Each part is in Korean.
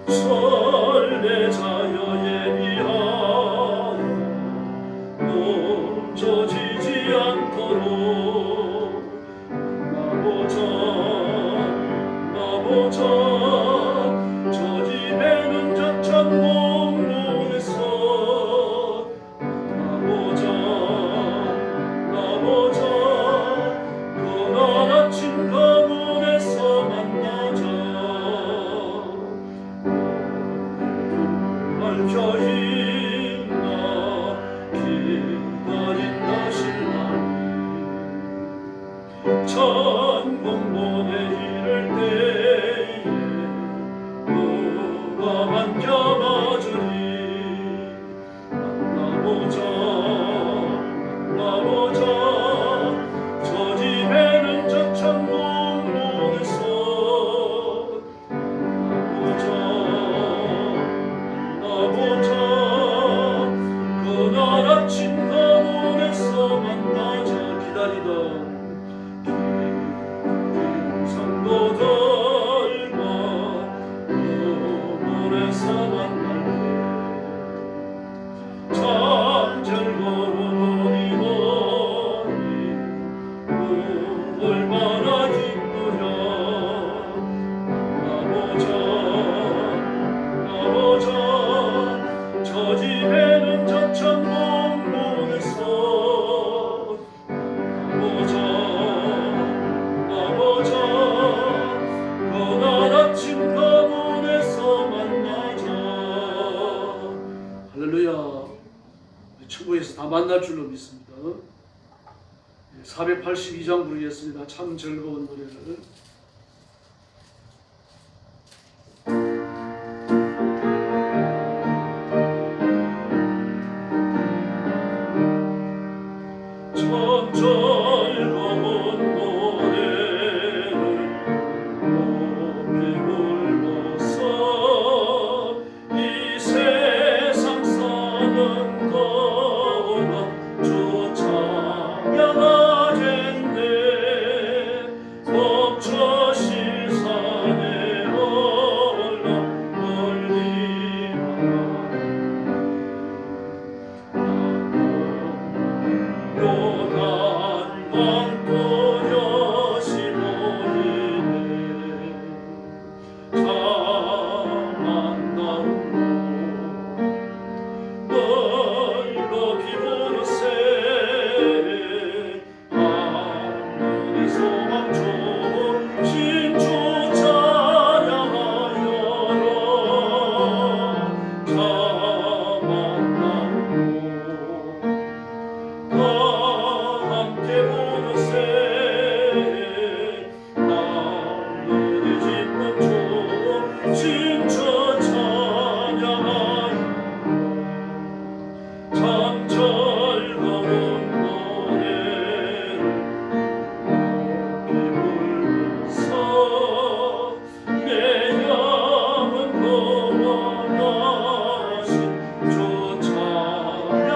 설레자여 예비하여 넘쳐지지 않도록 나보자 저 집에는 저천 공문에서 나보자 그날 아침 가문에서 만나자 밝혀 있나 기다린다 신랑이 천공문에 이를 때에 누가 만져봐주리 만나보자 저 집에는 저천 공문에서 만나보자 그날 아침 가문에서 만나자 기다리던 상도 덜마 우물에서 만날 때 참 즐거운 이번이 얼마나 기쁘랴 나보자 저 집에는 저천 공문에서 나보자 그날 아침 가문에서 만나자. 할렐루야. 천국에서 다 만날 줄로 믿습니다. 482장 부르겠습니다. 참 즐거운 노래를. 참 즐거운 노래를 높이 불러서 이 세상 사는 동안 주 찬양하겠네. 벅차 실산에 올라 멀리 요단강 또렷이 보이네. 참 만나고 널 높이 부르세. 하늘의 소망 중심주 찬양하여라. 참 만나고 다 함께 부르세. 하늘의 기쁨 중심주 찬양하여 참 즐거운 노래를 높이 불러서 내 영혼 구원하신 주 찬양하겠네.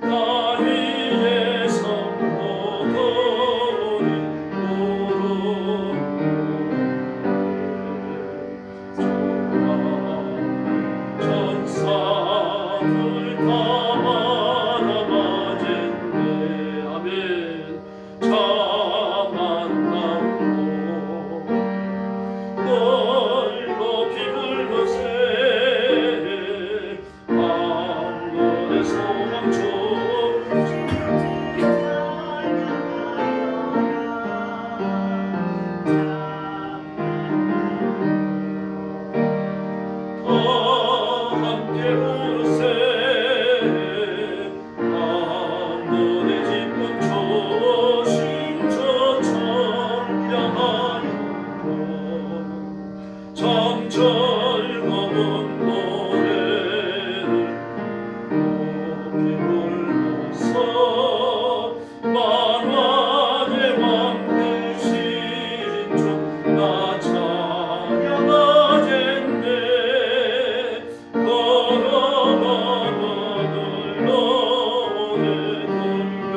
다윗의 성도들이 부르네. 천사들 다 바라봐겠네. 아멘. 참 만나고 널 높이 불러세. 하늘의 소망 다 함께 부르세. 하늘의 기쁨 조심저 찬양하여 참 즐거운 노래를 높이 불러서 만왕의 왕 되신 주 나 찬양하겠네. 걸어가는 노래 들려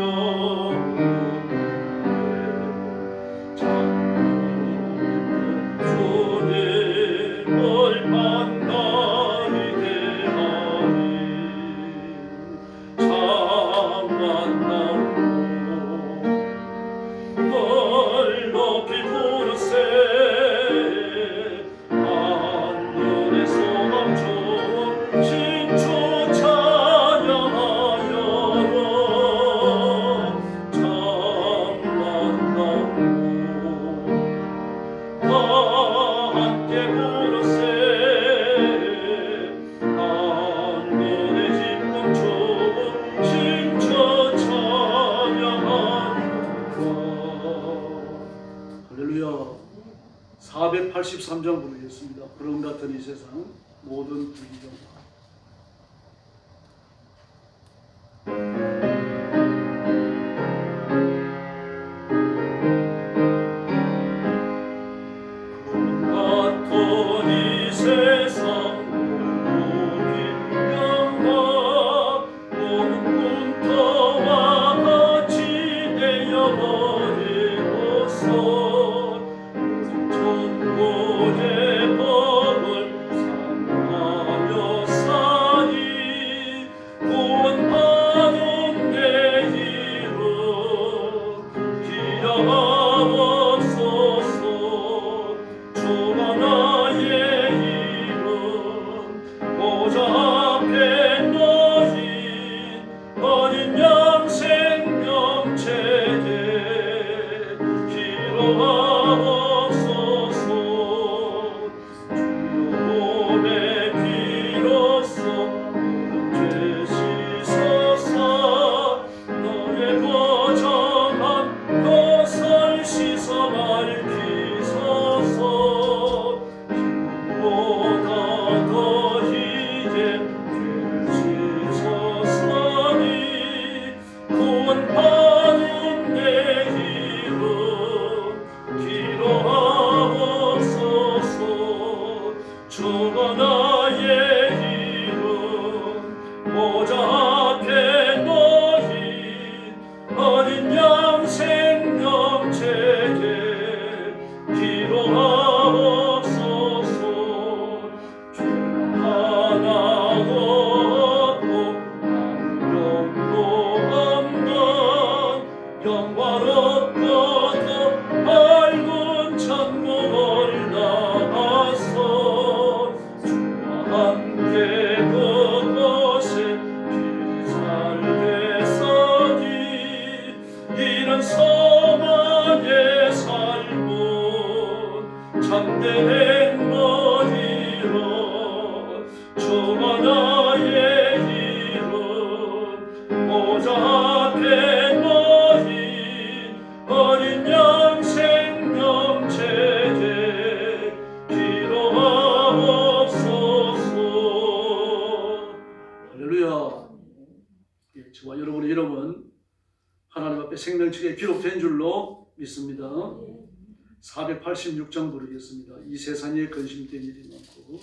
483장 부르겠습니다. 구름 같은 이 세상 모든 불기경. 저와 여러분의 이름은 하나님 앞에 생명책에 기록된 줄로 믿습니다. 486장 부르겠습니다. 이 세상에 근심된 일이 많고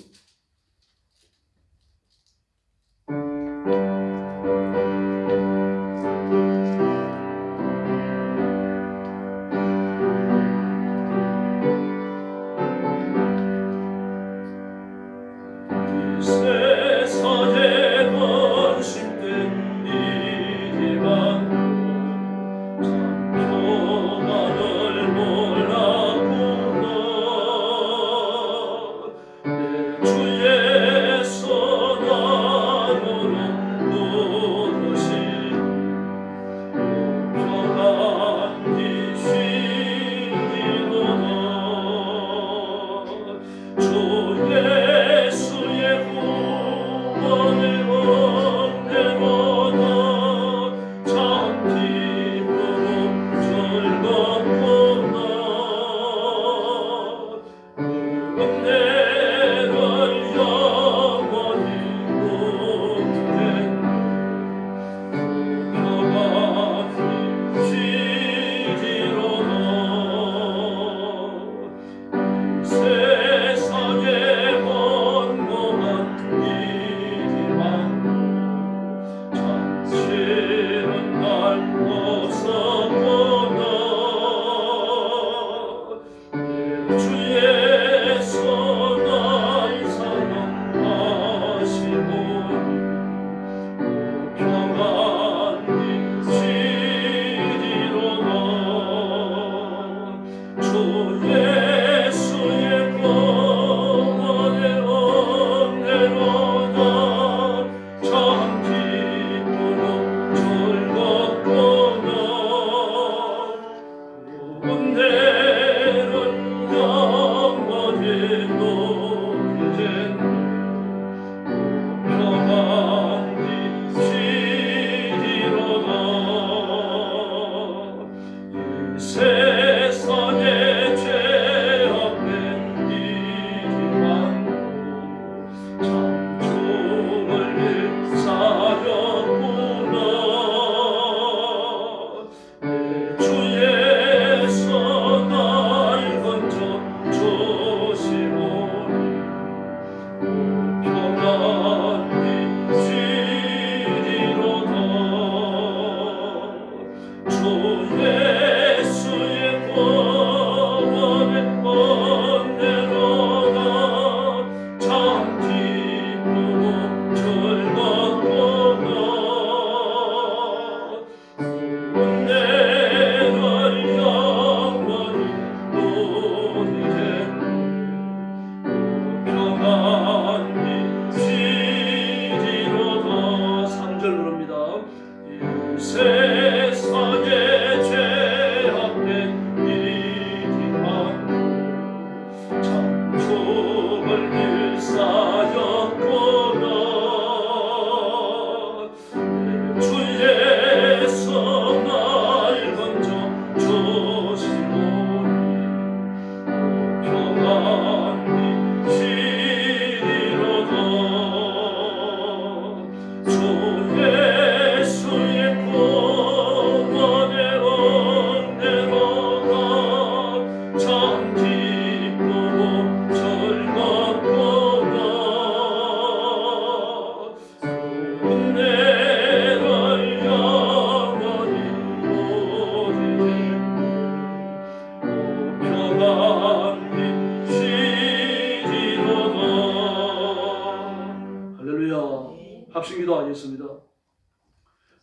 합심 기도하겠습니다.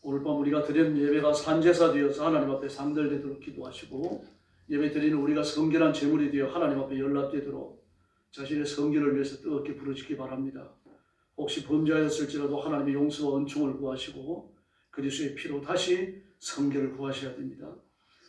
오늘 밤 우리가 드리는 예배가 산제사 되어서 하나님 앞에 상달되도록 기도하시고, 예배 드리는 우리가 성결한 제물이 되어 하나님 앞에 연락되도록 자신의 성결을 위해서 뜨겁게 부르시기 바랍니다. 혹시 범죄하였을지라도 하나님의 용서와 은총을 구하시고 그리스도의 피로 다시 성결을 구하셔야 됩니다.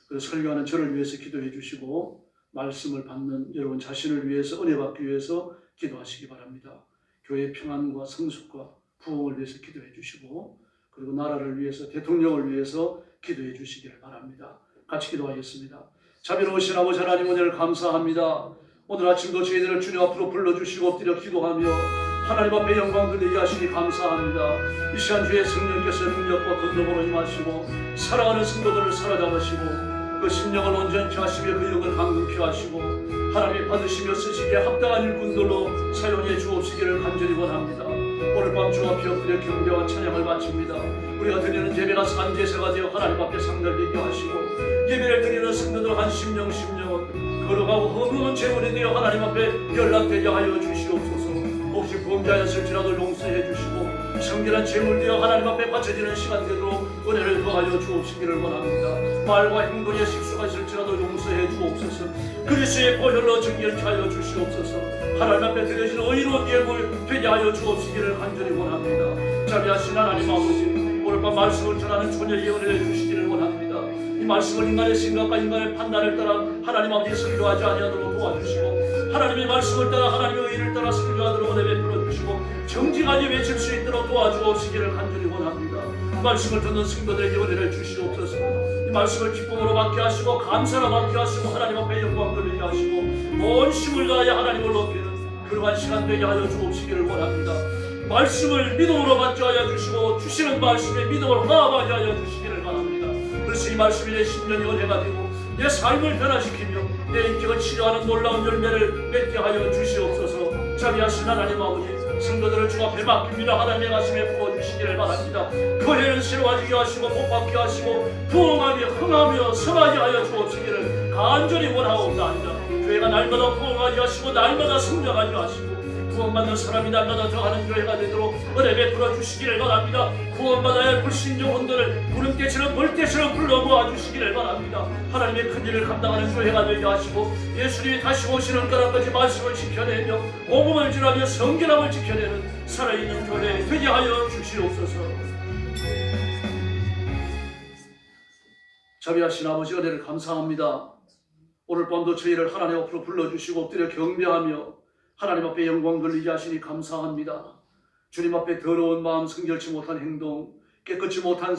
그래서 설교하는 저를 위해서 기도해 주시고, 말씀을 받는 여러분 자신을 위해서, 은혜 받기 위해서 기도하시기 바랍니다. 교회의 평안과 성숙과 부흥을 위해서 기도해 주시고, 그리고 나라를 위해서, 대통령을 위해서 기도해 주시기를 바랍니다. 같이 기도하겠습니다. 자비로우신 아버지 하나님, 오늘 감사합니다. 오늘 아침도 저희들을 주님 앞으로 불러주시고 엎드려 기도하며 하나님 앞에 영광 돌리게 하시니 감사합니다. 이 시간 주의 성령께서 능력과 권능으로 임하시고 사랑하는 성도들을 사로잡으시고 그 심령을 온전케 하시며 그 영을 강건케 하시고 하나님이 받으시며 쓰시기에 합당한 일꾼들로 사용해 주옵시기를 간절히 원합니다. 오늘 밤 주 앞에 엎드려 경배와 찬양을 바칩니다. 우리가 드리는 예배가 산제사가 되어 하나님 앞에 상달되게 하시고, 예배를 드리는 성도들 한 심령 걸어가고 허무한 제물이 되어 하나님 앞에 연락되게 하여 주시옵소서. 혹시 범죄하였을지라도 용서해 주시고 성결한 제물 되어 하나님 앞에 바쳐지는 시간 되도록 은혜를 더하여 주옵시기를 원합니다. 말과 행동에 실수가 있을지라도 용서해 주옵소서. 그리스도의 보혈로 정결케 하여 주시옵소서. 하나님 앞에 드려지는 의로운 예물 되게 하여 주옵시기를 간절히 원합니다. 자비하신 하나님 아버지, 오늘 밤 말씀을 전하는 초녀의 은혜를 주시기를 원합니다. 이 말씀을 인간의 생각과 인간의 판단을 따라 하나님 아버지 설교하지 아니하도록 도와주시고, 하나님의 말씀을 따라 하나님의 의를 따라 설교하도록 은혜 베풀어 주시고 정직하게 외칠 수 있도록 도와주옵시기를 간절히 원합니다. 말씀을 듣는 성도들에게 은혜를 주시옵소서. 이 말씀을 기쁨으로 받게 하시고 감사로 받게 하시고 하나님 앞에 영광 돌리게 하시고 온 힘을 다하여 하나님을 높이는 그러한 시간 되게 하여 주옵시기를 원합니다. 말씀을 믿음으로 받게 하여 주시고 주시는 말씀에 믿음을 화합하게 하여 주시기를 바랍니다. 그래서 이 말씀이 내 심령이 은혜가 되고 내 삶을 변화시키며 내 인격을 치료하는 놀라운 열매를 맺게 하여 주시옵소서. 자비하신 하나님 아버지, 성도들을 주 앞에 맡깁니다. 하나님의 가슴에 부어주시기를 바랍니다. 교회를 새로워지게 하시고 복받게 하시고 부흥하며 흥하며 성하게 하여 주옵시기를 간절히 원하옵나이다. 교회가 날마다 부흥하게 하시고 날마다 성장하게 하시고 구원받는 사람이 날마다 더하는 교회가 되도록 은혜 베풀어 주시기를 바랍니다. 구원받아야 할 불신종 혼돈을 구름대처럼 벌떼처럼 불러 모아주시기를 바랍니다. 하나님의 큰 일을 감당하는 교회가 되게 하시고 예수님이 다시 오시는 그날까지 말씀을 지켜내며 복음을 전하며 성결함을 지켜내는 살아있는 교회 되게 하여 주시옵소서. 자비하신 아버지, 은혜를 감사합니다. 오늘 밤도 저희를 하나님 앞으로 불러주시고 엎드려 경배하며 하나님 앞에 영광 돌리게 하시니 감사합니다. 주님 앞에 더러운 마음, 성결치 못한 행동, 깨끗이 못한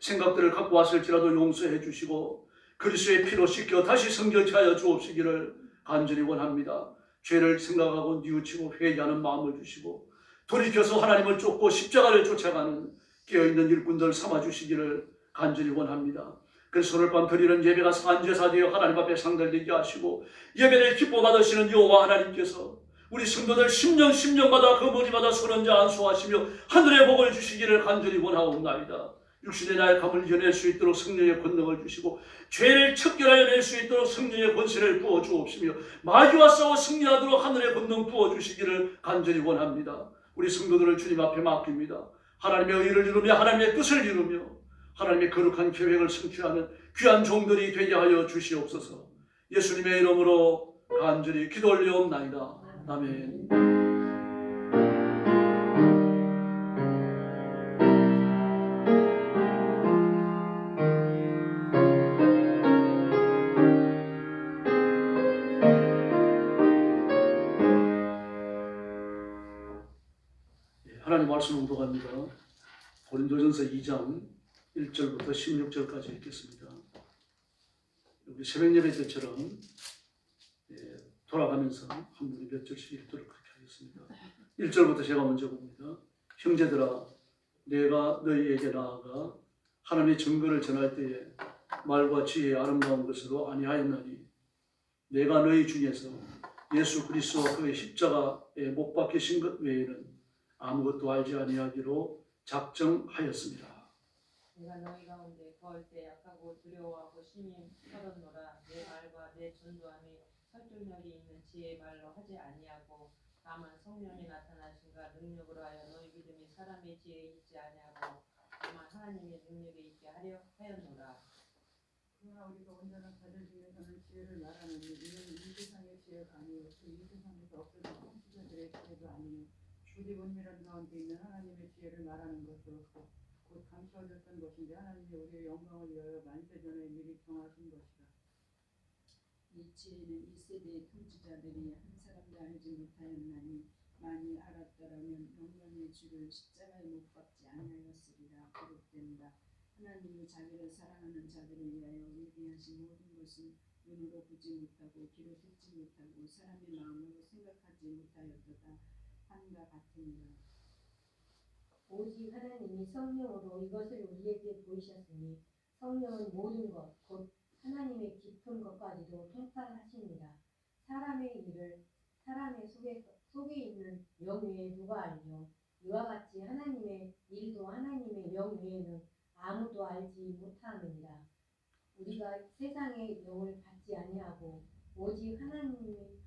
생각들을 갖고 왔을지라도 용서해 주시고 그리스도의 피로 씻겨 다시 성결케 하여 주옵시기를 간절히 원합니다. 죄를 생각하고 뉘우치고 회개하는 마음을 주시고 돌이켜서 하나님을 쫓고 십자가를 쫓아가는 깨어있는 일꾼들 삼아주시기를 간절히 원합니다. 그래서 오늘 밤 드리는 예배가 산제사 되어 하나님 앞에 상달되게 하시고 예배를 기뻐 받으시는 여호와 하나님께서 우리 성도들 심령마다 그 머리마다 선언자 안수하시며 하늘의 복을 주시기를 간절히 원하옵나이다. 육신의 나약함을 이겨낼 수 있도록 성령의 권능을 주시고 죄를 척결하여 낼 수 있도록 성령의 권세를 부어주옵시며 마귀와 싸워 승리하도록 하늘의 권능 부어주시기를 간절히 원합니다. 우리 성도들을 주님 앞에 맡깁니다. 하나님의 의를 이루며 하나님의 뜻을 이루며 하나님의 거룩한 계획을 성취하는 귀한 종들이 되게 하여 주시옵소서. 예수님의 이름으로 간절히 기도 올리옵나이다. 아멘. 하나님 말씀 묵독합니다. 고린도전서 2장 1절부터 16절까지 읽겠습니다. 우리 새벽 예배 때처럼 돌아가면서 한 분이 몇 절씩 읽도록 그렇게 하겠습니다. 1절부터 제가 먼저 봅니다. 형제들아, 내가 너희에게 나아가 하나님의 증거를 전할 때에 말과 지혜의 아름다운 것으로 아니하였나니 내가 너희 중에서 예수 그리스도와 그의 십자가에 못 박히신 것 외에는 아무것도 알지 아니하기로 작정하였습니다. 내가 너희 가운데 거할 때 약하고 두려워하고 심히 떨었노라. 내 말과 내 전도함이 설득력이 있는 지혜의 말로 하지 아니하고 다만 성령이 나타나신가 능력으로 하여 너희 믿음이 사람의 지혜에 있지 아니하고 다만 하나님의 능력에 있게 하려 하였노라. 그러나 우리가 온전한 자들 중에서는 지혜를 말하느니 이는 이 세상의 지혜가 아니요 또 이 세상에서 없어진 통치자들의 지혜도 아니요 부디 본미란 가운데 있는 하나님의 지혜를 말하는 것으로 곧 감추어졌던 것인데 하나님이 우리의 영광을 위하여 만세 전에 미리 정하신 것이라. 이 지혜는 이 세대의 통치자들이 한 사람도 알지 못하였나니 만일 알았더라면 영광의 주를 십자가에 못 박지 아니하였으리라. 기록된다. 하나님이 자기를 사랑하는 자들을 위하여 예비하신 모든 것은 눈으로 보지 못하고 귀로 듣지 못하고 사람의 마음으로 생각하지 못하였도다 함과 같으니라. 오직 하나님이 성령으로 이것을 우리에게 보이셨으니 성령은 모든 것 곧 하나님의 깊은 것까지도 통찰하십니다. 사람의 일을 사람의 속에 있는 영 외에 누가 알며 이와 같이 하나님의 일도 하나님의 영 외에는 아무도 알지 못하느니라. 우리가 세상의 영을 받지 아니하고 오직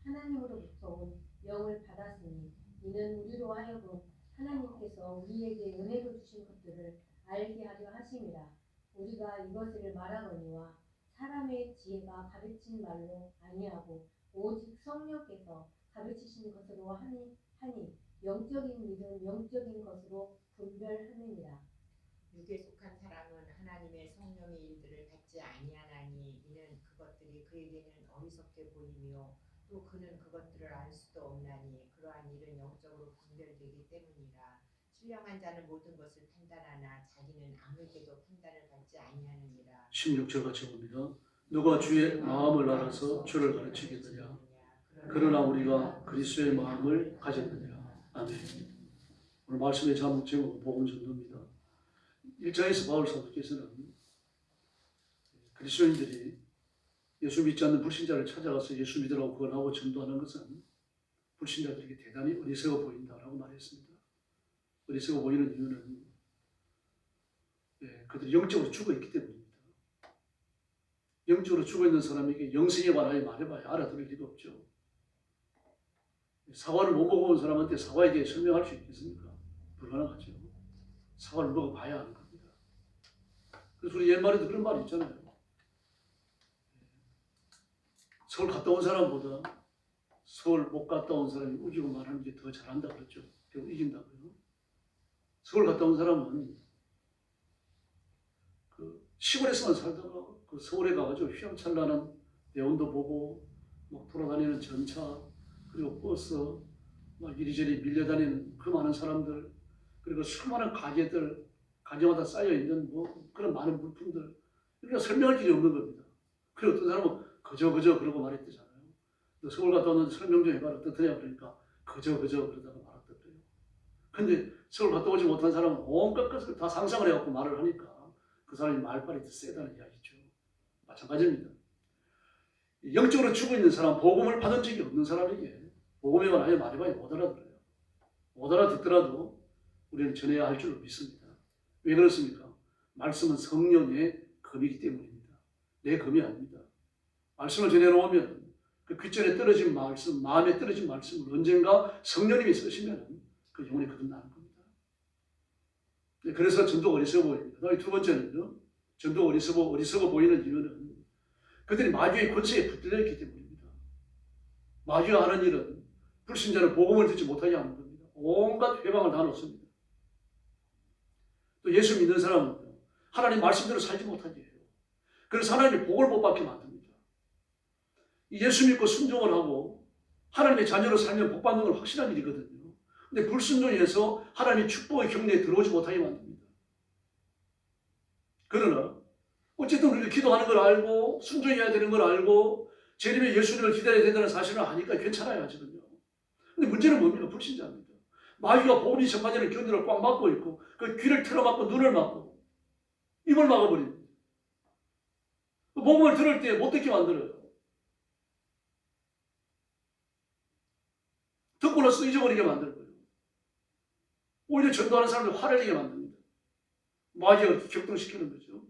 하나님으로부터 온 영을 받았으니 이는 우리로 하여금 하나님께서 우리에게 은혜로 주신 것들을 알게 하려 하심이라. 우리가 이것을 말하거니와 사람의 지혜가 가르친 말로 아니하고 오직 성령께서 가르치신 것으로 하니 영적인 일은 영적인 것으로 분별하느니라. 육에 속한 사람은 하나님의 성령의 일들을 받지 아니하나니 이는 그것들이 그에게는 어리석게 보이며 또 그는 그것들을 알 수도 없나니 그러한 일은 영적으로 분별되기 때문이라. 신령한 자는 모든 것을 판단하나 자기는 아무에게도 판단을 받지 아니하느니라. 16절 같이 봅니다. 누가 주의 마음을 알아서 주를 가르치겠느냐. 그러나 우리가 그리스도의 마음을 가졌느니라. 아멘. 오늘 말씀의 제목은 복음 전도입니다. 1장에서 바울 사도께서는 그리스도인들이 예수 믿지 않는 불신자를 찾아가서 예수 믿으라고 권하고 전도하는 것은 불신자들에게 대단히 어리석어 보인다라고 말했습니다. 어리석어 보이는 이유는 그들이 영적으로 죽어있기 때문입니다. 영적으로 죽어있는 사람에게 영생에 관하여 말해봐야 알아들을 리가 없죠. 사과를 못 먹어본 사람한테 사과에 대해 설명할 수 있겠습니까? 불가능하죠. 사과를 먹어봐야 하는 겁니다. 그래서 우리 옛말에도 그런 말이 있잖아요. 서울 갔다 온 사람보다 서울 못 갔다 온 사람이 우기고 말하는 게 더 잘한다 그랬죠. 결국 이긴다고요. 서울 갔다 온 사람은 그 시골에서만 살다가 그 서울에 가가지고 휘황찬란한 대원도 보고 막 돌아다니는 전차 그리고 버스 막 이리저리 밀려다니는 그 많은 사람들 그리고 수많은 가게들 가게마다 쌓여있는 뭐 그런 많은 물품들 그러니까 설명할 길이 없는 겁니다. 그리고 어떤 사람은 그저 그러고 말했대잖아요. 서울 갔다 왔는데 설명 좀 해봐라 어떻더냐 그러니까 그저 그러다가 말았대요. 근데 서울 갔다 오지 못한 사람은 온갖 것을 다 상상을 해갖고 말을 하니까 그 사람이 말빨이 더 세다는 이야기죠. 마찬가지입니다. 영적으로 죽어있는 사람, 복음을 받은 적이 없는 사람에게 복음에 관하여 말해봐야 못 알아들어요. 못 알아듣더라도 우리는 전해야 할 줄로 믿습니다. 왜 그렇습니까? 말씀은 성령의 검이기 때문입니다. 내 검이 아닙니다. 말씀을 전해놓으면 그 귓전에 떨어진 말씀, 마음에 떨어진 말씀을 언젠가 성령님이 쓰시면 그 영혼이 거듭나는 겁니다. 그래서 전도가 어리석어 보입니다. 두 번째는요. 전도가 어리석어 보이는 이유는 그들이 마귀의 권세에 붙들려 있기 때문입니다. 마귀가 하는 일은 불신자는 복음을 듣지 못하게 하는 겁니다. 온갖 회방을 다 놓습니다. 또 예수 믿는 사람은 하나님 말씀대로 살지 못하게 해요. 그래서 하나님의 복을 못 받게 만듭니다. 예수 믿고 순종을 하고 하나님의 자녀로 살면 복 받는 건 확실한 일이거든요. 근데 불순종해서 하나님의 축복의 경내에 들어오지 못하게 만듭니다. 그러나 어쨌든 우리가 기도하는 걸 알고 순종해야 되는 걸 알고 재림의 예수님을 기다려야 된다는 사실을 아니까 괜찮아요 아직은요. 근데 문제는 뭡니까? 불신자입니다. 마귀가 복음이 전파되는 견디를 꽉 막고 있고 그 귀를 틀어막고 눈을 막고 입을 막아버립니다. 복음을 들을 때 못 듣게 만들어요. 듣고 나서 잊어버리게 만들고요. 오히려 전도하는 사람들 화를 내게 만듭니다. 마귀가 격동시키는 거죠.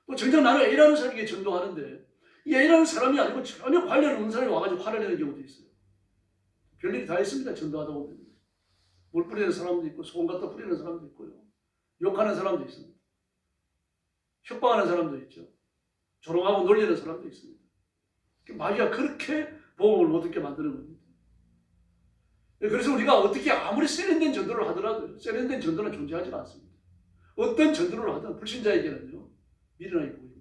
또 정작 나는 A라는 사람에게 전도하는데 이 A라는 사람이 아니고 전혀 관련 없는 사람이 와가지고 화를 내는 경우도 있어요. 별일이 다 있습니다. 전도하다 보면. 물 뿌리는 사람도 있고 소금 갖다 뿌리는 사람도 있고요. 욕하는 사람도 있습니다. 협박하는 사람도 있죠. 조롱하고 놀리는 사람도 있습니다. 마귀가 그렇게 복음을 못 듣게 만드는 겁니다. 그래서 우리가 어떻게 아무리 세련된 전도를 하더라도 세련된 전도는 존재하지 않습니다. 어떤 전도를 하든 불신자에게는요 미련하게 보입니다.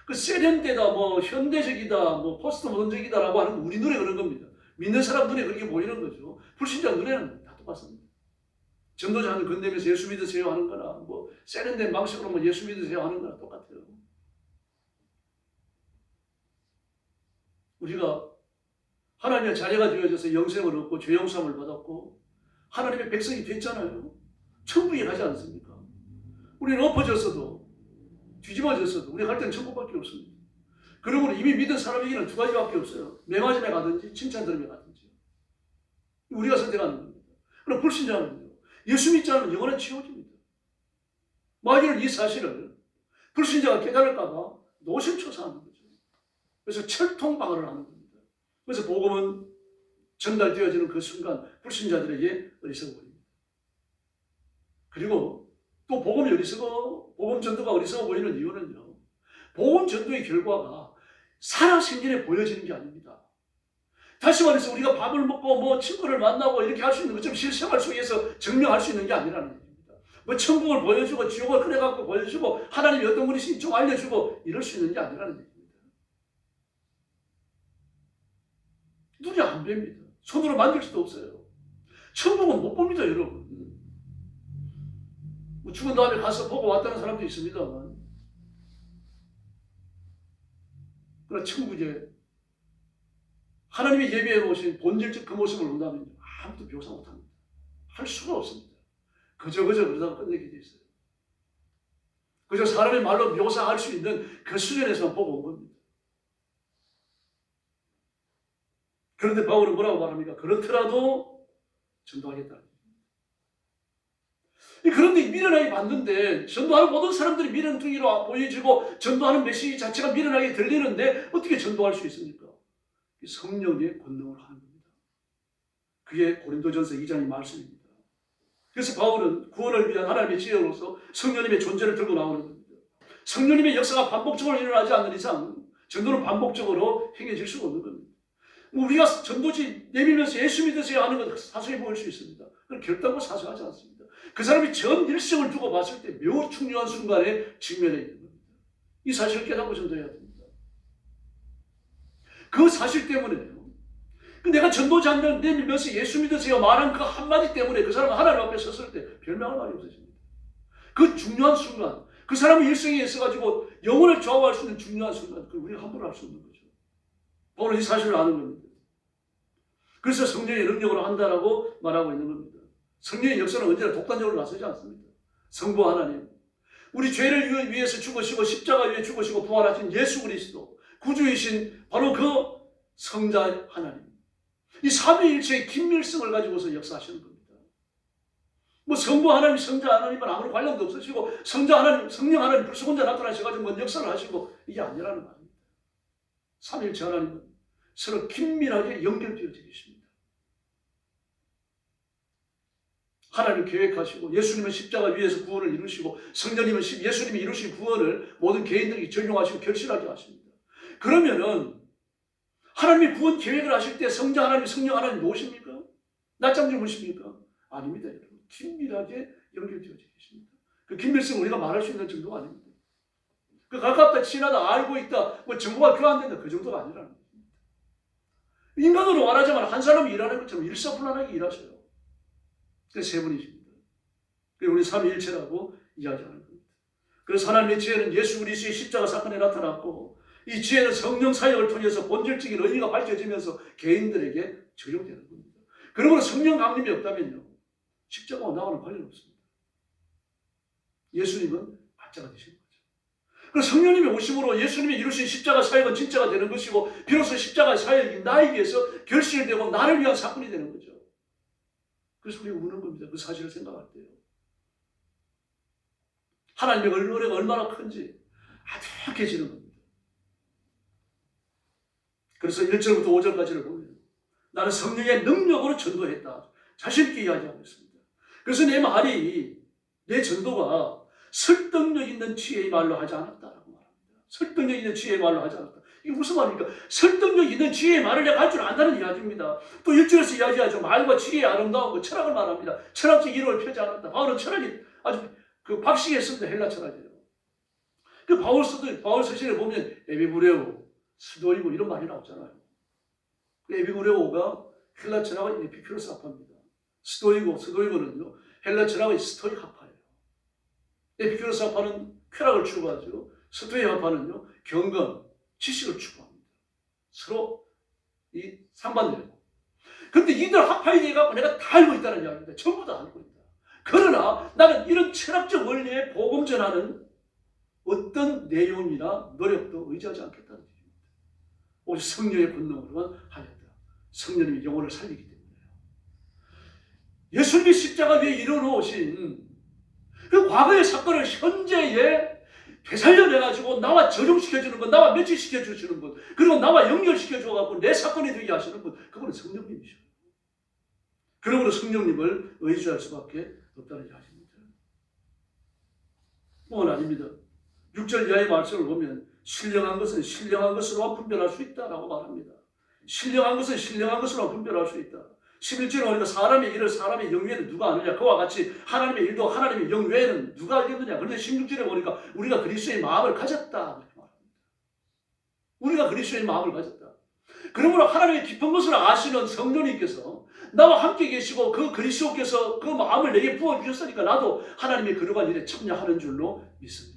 그 세련되다, 뭐 현대적이다, 뭐 포스트 모던적이다라고 하는 건 우리 눈에 그런 겁니다. 믿는 사람 눈에 그렇게 보이는 거죠. 불신자 눈에는 다 똑같습니다. 전도자는 건네면서 예수 믿으세요 하는 거나 뭐 세련된 방식으로 뭐 예수 믿으세요 하는 거나 똑같아요. 우리가 하나님의 자녀가 되어져서 영생을 얻고 죄 용서함을 받았고 하나님의 백성이 됐잖아요. 천국에 가지 않습니까? 우리는 엎어졌어도 뒤집어졌어도 우리가 갈 때는 천국밖에 없습니다. 그러므로 이미 믿은 사람에게는 두 가지밖에 없어요. 매맞음에 가든지 칭찬 들음에 가든지. 우리가 선택하는 겁니다. 그럼 불신자는요. 예수 믿지 않으면 영원한 지옥입니다. 마귀는 이 사실을 불신자가 깨달을까 봐 노심초사하는 거죠. 그래서 철통방어를 하는 겁니다. 그래서 복음은 전달되어지는 그 순간 불신자들에게 어리석어 보입니다. 그리고 또 복음이 복음 전도가 어리석어 보이는 이유는요. 복음 전도의 결과가 살아생전에 보여지는 게 아닙니다. 다시 말해서 우리가 밥을 먹고 뭐 친구를 만나고 이렇게 할 수 있는 것처럼 실생활 속에서 증명할 수 있는 게 아니라는 얘기입니다. 뭐 천국을 보여주고 지옥을 그려갖고 보여주고 하나님이 어떤 분이신지 좀 알려주고 이럴 수 있는 게 아니라는 얘기입니다. 눈이 안 뵙니다. 손으로 만질 수도 없어요. 천국은 못 봅니다, 여러분. 뭐 죽은 다음에 가서 보고 왔다는 사람도 있습니다만. 그러나 천국에 하나님이 예배해 놓으신 본질적 그 모습을 본다면 아무도 묘사 못합니다. 할 수가 없습니다. 그저 그러다가 끝내게 돼 있어요. 그저 사람의 말로 묘사할 수 있는 그 수준에서만 보고 온 겁니다. 그런데 바울은 뭐라고 말합니까? 그렇더라도 전도하겠다. 그런데 미련하게 봤는데 전도하는 모든 사람들이 미련둥이로 보여지고 전도하는 메시지 자체가 미련하게 들리는데 어떻게 전도할 수 있습니까? 성령의 권능을 하는 겁니다. 그게 고린도전서 2장의 말씀입니다. 그래서 바울은 구원을 위한 하나님의 지혜로서 성령님의 존재를 들고 나오는 겁니다. 성령님의 역사가 반복적으로 일어나지 않는 이상 전도는 반복적으로 행해질 수가 없는 겁니다. 우리가 전도지 내밀면서 예수 믿으세요 하는 건 사소해 보일 수 있습니다. 그건 결단코 사소하지 않습니다. 그 사람이 전 일생을 두고 봤을 때 매우 중요한 순간에 직면해 있는 겁니다. 이 사실을 깨닫고 전도해야 됩니다. 그 사실 때문에요. 내가 전도자를 내밀면서 예수 믿으세요 말한 그 한마디 때문에 그 사람은 하나님 앞에 섰을 때 별명할 말이 없어집니다. 그 중요한 순간, 그 사람의 일생에 있어가지고 영혼을 좌우할 수 있는 중요한 순간, 그걸 우리가 함부로 할 수 없는 거죠. 바울은 이 사실을 아는 겁니다. 그래서 성령의 능력으로 한다라고 말하고 있는 겁니다. 성령의 역사는 언제나 독단적으로 나서지 않습니다. 성부 하나님, 우리 죄를 위해서 죽으시고 십자가 위에 죽으시고 부활하신 예수 그리스도, 구주이신 바로 그 성자 하나님, 이 삼위일체의 긴밀성을 가지고서 역사하시는 겁니다. 뭐 성부 하나님, 성자 하나님은 아무런 관련도 없으시고 성자 하나님, 성령 하나님 불쑥 혼자 나타나셔가지고 뭔 역사를 하시고 이게 아니라는 말입니다. 삼위일체 하나님은 서로 긴밀하게 연결되어져 계십니다. 하나님 계획하시고 예수님은 십자가 위에서 구원을 이루시고 성령님은 예수님이 이루신 구원을 모든 개인들에게 적용하시고 결실하게 하십니다. 그러면은 하나님이 구원 계획을 하실 때 성자 하나님, 성령 하나님 무엇입니까? 낮잠 주무십니까? 아닙니다, 여러분. 긴밀하게 연결되어져 계십니다. 그 긴밀성을 우리가 말할 수 있는 정도가 아닙니다. 그 가깝다, 친하다, 알고 있다, 뭐 정보가 교환된다, 그 정도가 아니라는 겁니다. 인간으로 말하자면 한 사람이 일하는 것처럼 일사불란하게 일하셔요. 그 세 분이십니다. 그리고 우리 삼위일체라고 이야기하는 겁니다. 그래서 하나님의 지혜는 예수 그리스도의 십자가 사건에 나타났고 이 지혜는 성령 사역을 통해서 본질적인 의미가 밝혀지면서 개인들에게 적용되는 겁니다. 그러므로 성령 강림이 없다면요, 십자가와 나와는 관련 없습니다. 예수님은 가짜가 되신 거죠. 그래서 성령님의 오심으로 예수님이 이루신 십자가 사역은 진짜가 되는 것이고 비로소 십자가 사역이 나에게서 결실되고 나를 위한 사건이 되는 거죠. 그래서 우리가 우는 겁니다. 그 사실을 생각할 때요. 하나님의 은혜가 얼마나 큰지 아득해지는 겁니다. 그래서 1절부터 5절까지를 보면 나는 성령의 능력으로 전도했다. 자신 있게 이야기하고 있습니다. 그래서 내 말이, 내 전도가 설득력 있는 지혜의 말로 하지 않았다라고 말합니다. 설득력 있는 지혜의 말로 하지 않았다. 이게 무슨 말입니까? 설득력 있는 지혜의 말을 내가 할 줄 안다는 이야기입니다. 또 1절에서 이야기하죠. 말과 지혜의 아름다운 그 철학을 말합니다. 철학적 이론을 펴지 않았다. 바울은 철학이 아주 박식했습니다. 헬라 철학이에요. 그 바울 서신에 보면 에비구레오, 스도이고 이런 말이 나오잖아요. 에비구레오가 헬라 철학의 에피큐로스 학파입니다. 스도이고는요 헬라 철학의 스토익 학파예요. 에피큐로스 학파는 쾌락을 추구하죠. 스토익 학파는요 경건, 지식을 추구합니다. 서로 이 상반되고. 그런데 이들 학파에 대해 갖고 내가 다 알고 있다는 이야기입니다. 전부 다 알고 있다. 그러나 나는 이런 철학적 원리에 복음 전하는 어떤 내용이나 노력도 의지하지 않겠다는 얘기입니다. 오직 성령의 권능으로만 하겠다. 성령님이 영혼을 살리기 때문에요. 예수님이 십자가 위에 이뤄놓으신 그 과거의 사건을 현재에 되살려내가지고 나와 적용시켜주는 분, 나와 매치시켜주시는 분, 그리고 나와 연결시켜줘가지고 내 사건이 되게 하시는 분, 그분은 성령님이셔요. 그러므로 성령님을 의지할 수밖에 없다는 이야기입니다. 뿐 아닙니다. 6절 이하의 말씀을 보면 신령한 것은 신령한 것으로만 분별할 수 있다라고 말합니다. 신령한 것은 신령한 것으로만 분별할 수 있다. 11절에 보니까 사람의 일을 사람의 영 외에는 누가 아느냐. 그와 같이 하나님의 일도 하나님의 영 외에는 누가 알겠느냐. 그런데 16절에 보니까 우리가 그리스도의 마음을 가졌다. 그렇게 말합니다. 우리가 그리스도의 마음을 가졌다. 그러므로 하나님의 깊은 것을 아시는 성령님께서 나와 함께 계시고 그 그리스도께서 그 마음을 내게 부어주셨으니까 나도 하나님의 거룩한 일에 참여하는 줄로 믿습니다.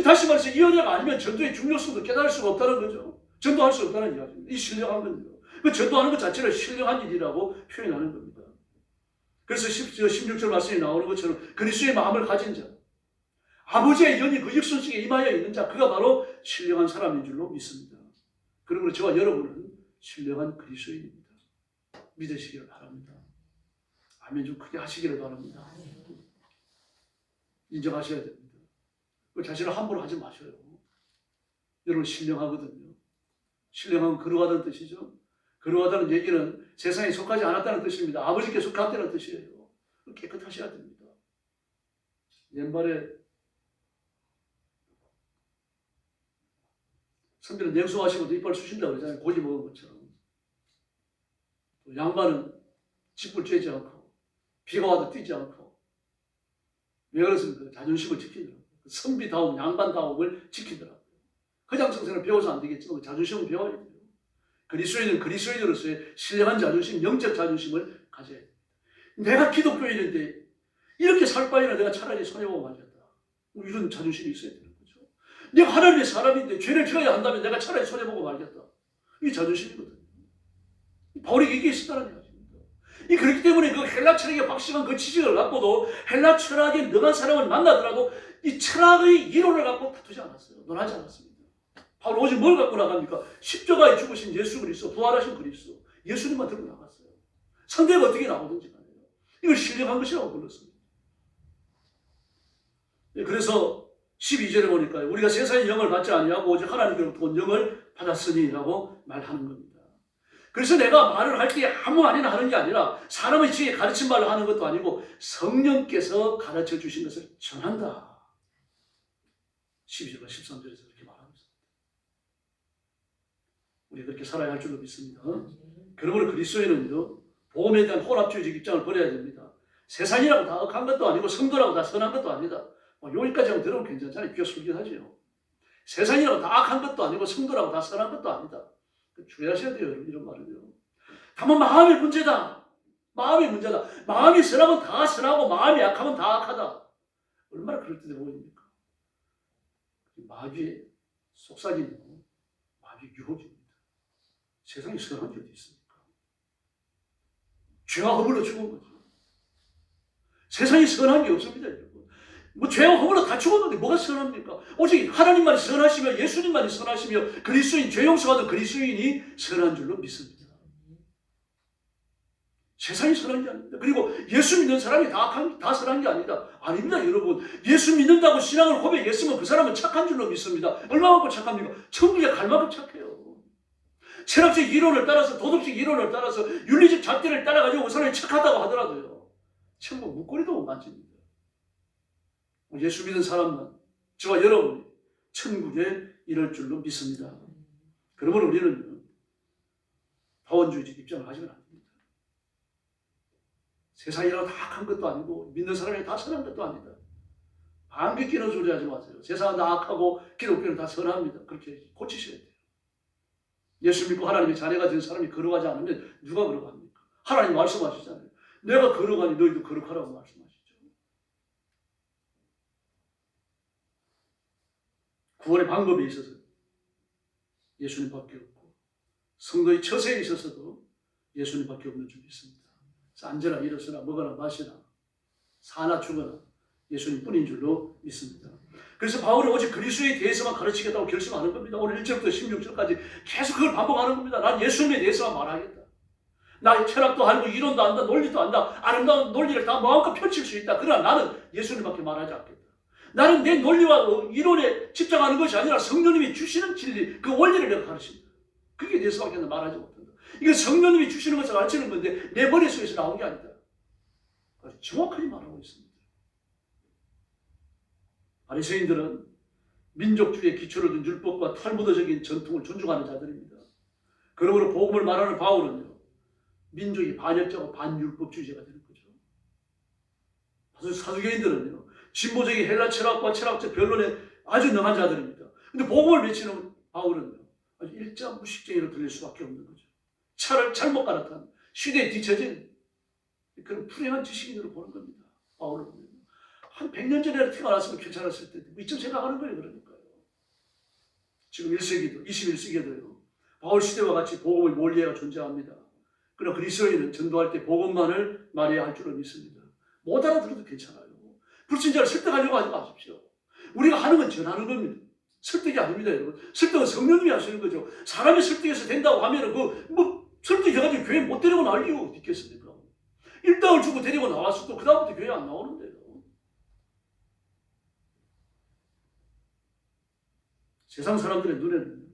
다시 말해서 이 은혜가 아니면 전도의 중요성도 깨달을 수가 없다는 거죠. 전도할 수 없다는 이야기입니다. 이 신령한 건요. 그 전도하는 것 자체를 신령한 일이라고 표현하는 겁니다. 그래서 16절 말씀이 나오는 것처럼 그리스도의 마음을 가진 자, 아버지의 영이 그 육신속에 임하여 있는 자, 그가 바로 신령한 사람인 줄로 믿습니다. 그러므로 저와 여러분은 신령한 그리스도인입니다. 믿으시기를 바랍니다. 아멘 좀 크게 하시기를 바랍니다. 인정하셔야 됩니다. 그 자신을 함부로 하지 마셔요. 여러분 신령하거든요. 신령하면 거룩하다는 뜻이죠. 거룩하다는 얘기는 세상에 속하지 않았다는 뜻입니다. 아버지께 속했다는 뜻이에요. 깨끗하셔야 됩니다. 옛말에 선비는 냉수하시고도 이빨 쑤신다고 그러잖아요. 고기 먹은 것처럼. 양반은 집을 쬐지 않고 비가 와도 뛰지 않고 왜 그렇습니까? 자존심을 지키더라고요. 선비다움, 양반다움을 지키더라고요. 허장성세는 배워서 안 되겠지만 자존심을 배워야 돼요. 그리스도인은 그리스도인으로서의 신령한 자존심, 영적 자존심을 가져야 됩니다. 내가 기독교인인데 이렇게 살 바에는 내가 차라리 손해보고 말겠다. 이런 자존심이 있어야 되는 거죠. 내가 하나님의 사람인데 죄를 지어야 한다면 내가 차라리 손해보고 말겠다. 이게 자존심이거든요. 바울이 이게 있었다는 이야기입니다. 그렇기 때문에 그 헬라 철학에 박식한 그 지식을 갖고도 헬라 철학에 능한 사람을 만나더라도 이 철학의 이론을 갖고 다투지 않았어요. 논하지 않았습니다. 바울 오직 뭘 갖고 나갑니까? 십자가에 죽으신 예수 그리스도, 부활하신 그리스도, 예수님만 들고 나갔어요. 상대가 어떻게 나오든지 간에요. 이걸 신령한 것이라고 불렀습니다. 그래서 12절에 보니까 우리가 세상의 영을 받지 아니하고 오직 하나님께로부터 온 영을 받았으니라고 말하는 겁니다. 그래서 내가 말을 할 때 아무 말이나 하는 게 아니라 사람의 지혜에 가르친 말을 하는 것도 아니고 성령께서 가르쳐 주신 것을 전한다. 12절과 13절에서 그렇게 말하고 있습니다. 우리 그렇게 살아야 할 줄로 믿습니다. 그러므로 그리스도인은요, 복음에 대한 혼합주의적 입장을 버려야 됩니다. 세상이라고 다 악한 것도 아니고 성도라고 다 선한 것도 아니다. 여기까지 하면 들으면 괜찮잖아요. 귀가 솔깃하죠. 세상이라고 다 악한 것도 아니고 성도라고 다 선한 것도 아니다. 주의하셔야 돼요. 이런 말은요. 다만 마음의 문제다. 마음의 문제다. 마음이 선하면 다 선하고 마음이 약하면 다 악하다. 얼마나 그럴듯해 보입니까? 마귀의 속삭임은 마귀의 유혹입니다. 세상에 선한 게 어디 있습니까? 죄와 허물로 죽은 거죠. 세상에 선한 게 없습니다. 여러분. 죄와 허물로 다 죽었는데 뭐가 선합니까? 오직 하나님만이 선하시며 예수님만이 선하시며 그리스도인, 죄 용서받은 그리스도인이 선한 줄로 믿습니다. 세상이 선한 게 아닙니다. 그리고 예수 믿는 사람이 다 선한 게 아니다. 아닙니다, 여러분. 예수 믿는다고 신앙을 고백했으면 그 사람은 착한 줄로 믿습니다. 얼마만큼 착합니까? 천국에 갈 만큼 착해요. 철학적 이론을 따라서 도덕적 이론을 따라서 윤리적 잣대를 따라가지고 사람이 착하다고 하더라도요. 천국 문고리도 못 만집니다. 예수 믿는 사람만 저와 여러분이 천국에 이를 줄로 믿습니다. 그러므로 우리는 다원주의적 입장을 가지면 안 됩니다. 세상이라고 다 악한 것도 아니고 믿는 사람이 다 선한 것도 아니다. 반기 끼는 소리 하지 마세요. 세상은 다 악하고 기독교는 다 선합니다. 그렇게 고치셔야 돼요. 예수 믿고 하나님의 자녀가 된 사람이 거룩하지 않으면 누가 거룩합니까? 하나님 말씀하시잖아요. 내가 거룩하니 너희도 거룩하라고 말씀하시죠. 구원의 방법에 있어서 예수님밖에 없고 성도의 처세에 있어서도 예수님밖에 없는 줄 믿습니다. 앉으나 일어서나 먹으나 마시나 사나 죽으나 예수님뿐인 줄로 믿습니다. 그래서 바울은 오직 그리스도에 대해서만 가르치겠다고 결심하는 겁니다. 오늘 1절부터 16절까지 계속 그걸 반복하는 겁니다. 난 예수님에 대해서만 말하겠다. 나 철학도 알고 이론도 안다, 논리도 안다, 아름다운 논리를 다 마음껏 펼칠 수 있다. 그러나 나는 예수님밖에 말하지 않겠다. 나는 내 논리와 이론에 집중하는 것이 아니라 성령님이 주시는 진리, 그 원리를 내가 가르친다. 그게 대해서밖에 말하지 못한다. 이거 성령님이 주시는 것을 가르치는 건데 내 머릿속에서 나온 게 아니다. 정확하게 말하고 있습니다. 바리새인들은 민족주의의 기초를 둔 율법과 탈무드적인 전통을 존중하는 자들입니다. 그러므로 복음을 말하는 바울은요, 민족이 반역자고 반율법주의자가 되는 거죠. 사두개인들은요, 진보적인 헬라 철학과 철학적 변론에 아주 능한 자들입니다. 근데 복음을 외치는 바울은요, 아주 일자 무식쟁이로 들릴 수밖에 없는 거죠. 차를 잘못 갈아탄 시대에 뒤처진 그런 불행한 지식인으로 보는 겁니다. 바울을 보면. 한 100년 전에 태어났으면 괜찮았을 텐데 이쯤 생각하는 거예요. 그러니까요. 지금 1세기도 21세기에도요. 바울 시대와 같이 복음의 몰리회가 존재합니다. 그러나 그리스도인은 전도할 때 복음만을 말해야 할 줄을 믿습니다. 못 알아들어도 괜찮아요. 불신자를 설득하려고 하지 마십시오. 우리가 하는 건 전하는 겁니다. 설득이 아닙니다, 여러분. 설득은 성령님이 하시는 거죠. 사람이 설득해서 된다고 하면은 설득해가지고 교회 못 데리고 나올 이유가 어디 있겠습니까? 일당을 주고 데리고 나왔어도 그 다음부터 교회 안 나오는데요. 세상 사람들의 눈에는